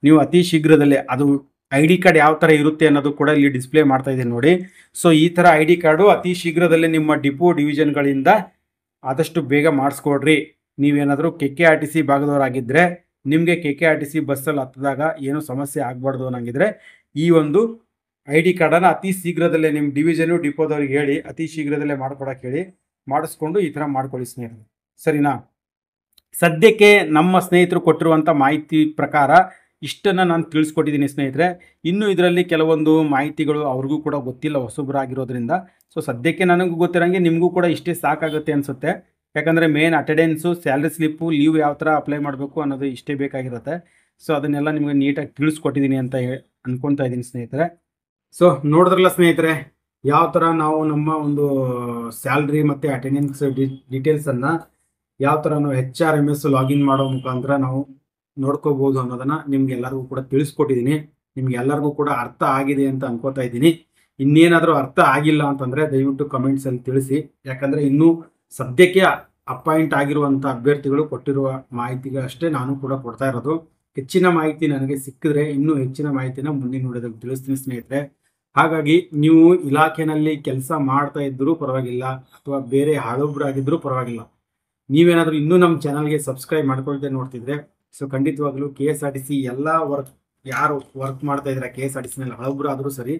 ನೀವು ಅತಿ ಶೀಘ್ರದಲ್ಲೇ ಅದು ID ಕಾರ್ಡ್ ಯಾವ ಥರ ಇರುತ್ತೆ ಅನ್ನೋದು ಕೂಡ ಇಲ್ಲಿ ಡಿಸ್ಪ್ಲೇ ಮಾಡ್ತಾ ಇದ್ದೀನಿ ನೋಡಿ. ಸೊ ಈ ಥರ ID ಕಾರ್ಡು ಅತಿ ಶೀಘ್ರದಲ್ಲೇ ನಿಮ್ಮ ಡಿವಿಷನ್ಗಳಿಂದ ಆದಷ್ಟು ಬೇಗ ಮಾಡಿಸ್ಕೊಡ್ರಿ. ನೀವೇನಾದರೂ KKRTC ಭಾಗದವರಾಗಿದ್ದರೆ, ನಿಮಗೆ KKRTC ಬಸ್ಸಲ್ಲಿ ಹತ್ತಿದಾಗ ಏನೂ ಸಮಸ್ಯೆ ಆಗಬಾರ್ದು ಅನ್ನಂಗಿದ್ರೆ ಈ ಒಂದು ID ಕಾರ್ಡನ್ನು ಅತಿ ಶೀಘ್ರದಲ್ಲೇ ನಿಮ್ಮ ಡಿವಿಷನು ಡಿಪೋದವ್ರಿಗೆ ಹೇಳಿ ಅತಿ ಶೀಘ್ರದಲ್ಲೇ ಮಾಡ್ಕೊಡಕ್ಕೆ ಹೇಳಿ ಮಾಡಿಸ್ಕೊಂಡು ಈ ಥರ ಮಾಡ್ಕೊಳ್ಳಿ ಸ್ನೇಹಿತರೆ, ಸರಿನಾ. ಸದ್ಯಕ್ಕೆ ನಮ್ಮ ಸ್ನೇಹಿತರು ಕೊಟ್ಟಿರುವಂಥ ಮಾಹಿತಿ ಪ್ರಕಾರ ಇಷ್ಟನ್ನು ನಾನು ತಿಳಿಸ್ಕೊಟ್ಟಿದ್ದೀನಿ ಸ್ನೇಹಿತರೆ. ಇನ್ನೂ ಇದರಲ್ಲಿ ಕೆಲವೊಂದು ಮಾಹಿತಿಗಳು ಅವ್ರಿಗೂ ಕೂಡ ಗೊತ್ತಿಲ್ಲ, ಹೊಸಬ್ರಾಗಿರೋದ್ರಿಂದ. ಸೊ ಸದ್ಯಕ್ಕೆ ನನಗೂ ಗೊತ್ತಿರೋಂಗೆ ನಿಮಗೂ ಕೂಡ ಇಷ್ಟೇ ಸಾಕಾಗುತ್ತೆ ಅನಿಸುತ್ತೆ. ಯಾಕಂದರೆ main attendance, salary slip, leave ಯಾವ ಥರ ಅಪ್ಲೈ ಮಾಡಬೇಕು ಅನ್ನೋದು ಇಷ್ಟೇ ಬೇಕಾಗಿರುತ್ತೆ. ಸೊ ಅದನ್ನೆಲ್ಲ ನಿಮಗೆ ನೀಟಾಗಿ ತಿಳಿಸ್ಕೊಟ್ಟಿದ್ದೀನಿ ಅಂತ ಅಂದ್ಕೊತಾ ಇದ್ದೀನಿ ಸ್ನೇಹಿತರೆ. ಸೊ ನೋಡಿದ್ರಲ್ಲ ಸ್ನೇಹಿತರೆ, ಯಾವ ಥರ ನಾವು ನಮ್ಮ ಒಂದು ಸ್ಯಾಲ್ರಿ ಮತ್ತು ಅಟೆಂಡೆನ್ಸ್ ಡೀಟೇಲ್ಸನ್ನು ಯಾವ ಥರ ನಾವು HRMS ಲಾಗಿನ್ ಮಾಡೋ ಮುಖಾಂತರ ನಾವು ನೋಡ್ಕೋಬೋದು ಅನ್ನೋದನ್ನು ನಿಮ್ಗೆಲ್ಲರಿಗೂ ಕೂಡ ತಿಳಿಸ್ಕೊಟ್ಟಿದ್ದೀನಿ. ನಿಮ್ಗೆಲ್ಲರಿಗೂ ಕೂಡ ಅರ್ಥ ಆಗಿದೆ ಅಂತ ಅನ್ಕೋತಾ ಇದ್ದೀನಿ. ಇನ್ನೇನಾದರೂ ಅರ್ಥ ಆಗಿಲ್ಲ ಅಂತಂದರೆ ದಯವಿಟ್ಟು ಕಮೆಂಟ್ಸಲ್ಲಿ ತಿಳಿಸಿ. ಯಾಕಂದರೆ ಇನ್ನೂ ಸದ್ಯಕ್ಕೆ ಅಪಾಯಿಂಟ್ ಆಗಿರುವಂಥ ಅಭ್ಯರ್ಥಿಗಳು ಕೊಟ್ಟಿರುವ ಮಾಹಿತಿಗಳಷ್ಟೇ ನಾನು ಕೂಡ ಕೊಡ್ತಾ ಇರೋದು. ಹೆಚ್ಚಿನ ಮಾಹಿತಿ ನನಗೆ ಸಿಕ್ಕಿದ್ರೆ ಇನ್ನೂ ಹೆಚ್ಚಿನ ಮಾಹಿತಿನ ಮುಂದಿನ ವಿಡಿಯೋದಲ್ಲಿ ತಿಳಿಸ್ತೀನಿ ಸ್ನೇಹಿತರೆ. ಹಾಗಾಗಿ ನೀವು ಇಲಾಖೆಯಲ್ಲಿ ಕೆಲಸ ಮಾಡ್ತಾ ಇದ್ದರೂ ಪರವಾಗಿಲ್ಲ, ಅಥವಾ ಬೇರೆ ಹಳಬ್ರಾಗಿದ್ದರೂ ಪರವಾಗಿಲ್ಲ, ನೀವೇನಾದರೂ ಇನ್ನೂ ನಮ್ಮ ಚಾನಲ್ಗೆ ಸಬ್ಸ್ಕ್ರೈಬ್ ಮಾಡ್ಕೊಳ್ದೆ ನೋಡ್ತಿದ್ರೆ ಸೊ ಖಂಡಿತವಾಗ್ಲೂ KSRTC ಎಲ್ಲ ಯಾರು ವರ್ಕ್ ಮಾಡ್ತಾ ಇದ್ದಾರೆ KSRTCನಲ್ಲಿ ಹಳಬ್ರು ಆದರೂ ಸರಿ,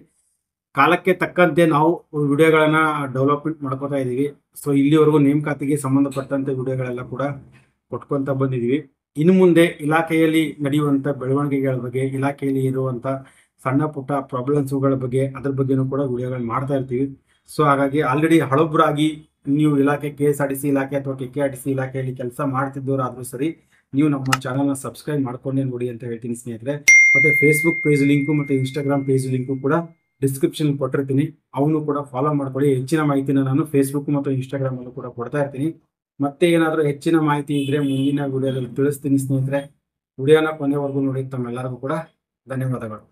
ಕಾಲಕ್ಕೆ ತಕ್ಕಂತೆ ನಾವು ವಿಡಿಯೋಗಳನ್ನ ಡೆವಲಪ್ಮೆಂಟ್ ಮಾಡ್ಕೋತಾ ಇದ್ದೀವಿ. ಸೊ ಇಲ್ಲಿವರೆಗೂ ನೇಮಕಾತಿಗೆ ಸಂಬಂಧಪಟ್ಟಂತೆ ವಿಡಿಯೋಗಳೆಲ್ಲ ಕೂಡ ಕೊಟ್ಕೊಂತ ಬಂದಿದ್ದೀವಿ. ಇನ್ನು ಮುಂದೆ ಇಲಾಖೆಯಲ್ಲಿ ನಡೆಯುವಂಥ ಬೆಳವಣಿಗೆಗಳ ಬಗ್ಗೆ, ಇಲಾಖೆಯಲ್ಲಿ ಇರುವಂಥ ಸಣ್ಣ ಪುಟ್ಟ ಪ್ರಾಬ್ಲಮ್ಸ್ಗಳ ಬಗ್ಗೆ, ಅದ್ರ ಬಗ್ಗೆನೂ ಕೂಡ ವಿಡಿಯೋಗಳು ಮಾಡ್ತಾ ಇರ್ತೀವಿ. ಸೊ ಹಾಗಾಗಿ ಆಲ್ರೆಡಿ ಹಳಬ್ರಾಗಿ ನೀವು ಇಲಾಖೆ KSRTC ಇಲಾಖೆ ಅಥವಾ KKRTC ಇಲಾಖೆಯಲ್ಲಿ ಕೆಲಸ ಮಾಡ್ತಿದ್ದವರಾದರೂ ಸರಿ, ನೀವು ನಮ್ಮ ಚಾನಲ್ನ ಸಬ್ಸ್ಕ್ರೈಬ್ ಮಾಡ್ಕೊಂಡೇ ನೋಡಿ ಅಂತ ಹೇಳ್ತೀನಿ ಸ್ನೇಹಿತರೆ. ಮತ್ತು ಫೇಸ್ಬುಕ್ ಪೇಜ್ ಲಿಂಕು ಮತ್ತು ಇನ್ಸ್ಟಾಗ್ರಾಮ್ ಪೇಜ್ ಲಿಂಕು ಕೂಡ ಡಿಸ್ಕ್ರಿಪ್ಷನ್ ಕೊಟ್ಟಿರ್ತೀನಿ, ಅವನು ಕೂಡ ಫಾಲೋ ಮಾಡ್ಕೊಳ್ಳಿ. ಹೆಚ್ಚಿನ ಮಾಹಿತಿನ ನಾನು ಫೇಸ್ಬುಕ್ ಮತ್ತು ಇನ್ಸ್ಟಾಗ್ರಾಮಲ್ಲೂ ಕೂಡ ಕೊಡ್ತಾ ಇರ್ತೀನಿ. ಮತ್ತೆ ಏನಾದರೂ ಹೆಚ್ಚಿನ ಮಾಹಿತಿ ಇದ್ದರೆ ಮುಂದಿನ ವಿಡಿಯೋದಲ್ಲಿ ತಿಳಿಸ್ತೀನಿ ಸ್ನೇಹಿತರೆ. ವಿಡಿಯೋನ ಕೊನೆವರೆಗೂ ನೋಡಿ. ತಮ್ಮೆಲ್ಲರಿಗೂ ಕೂಡ ಧನ್ಯವಾದಗಳು.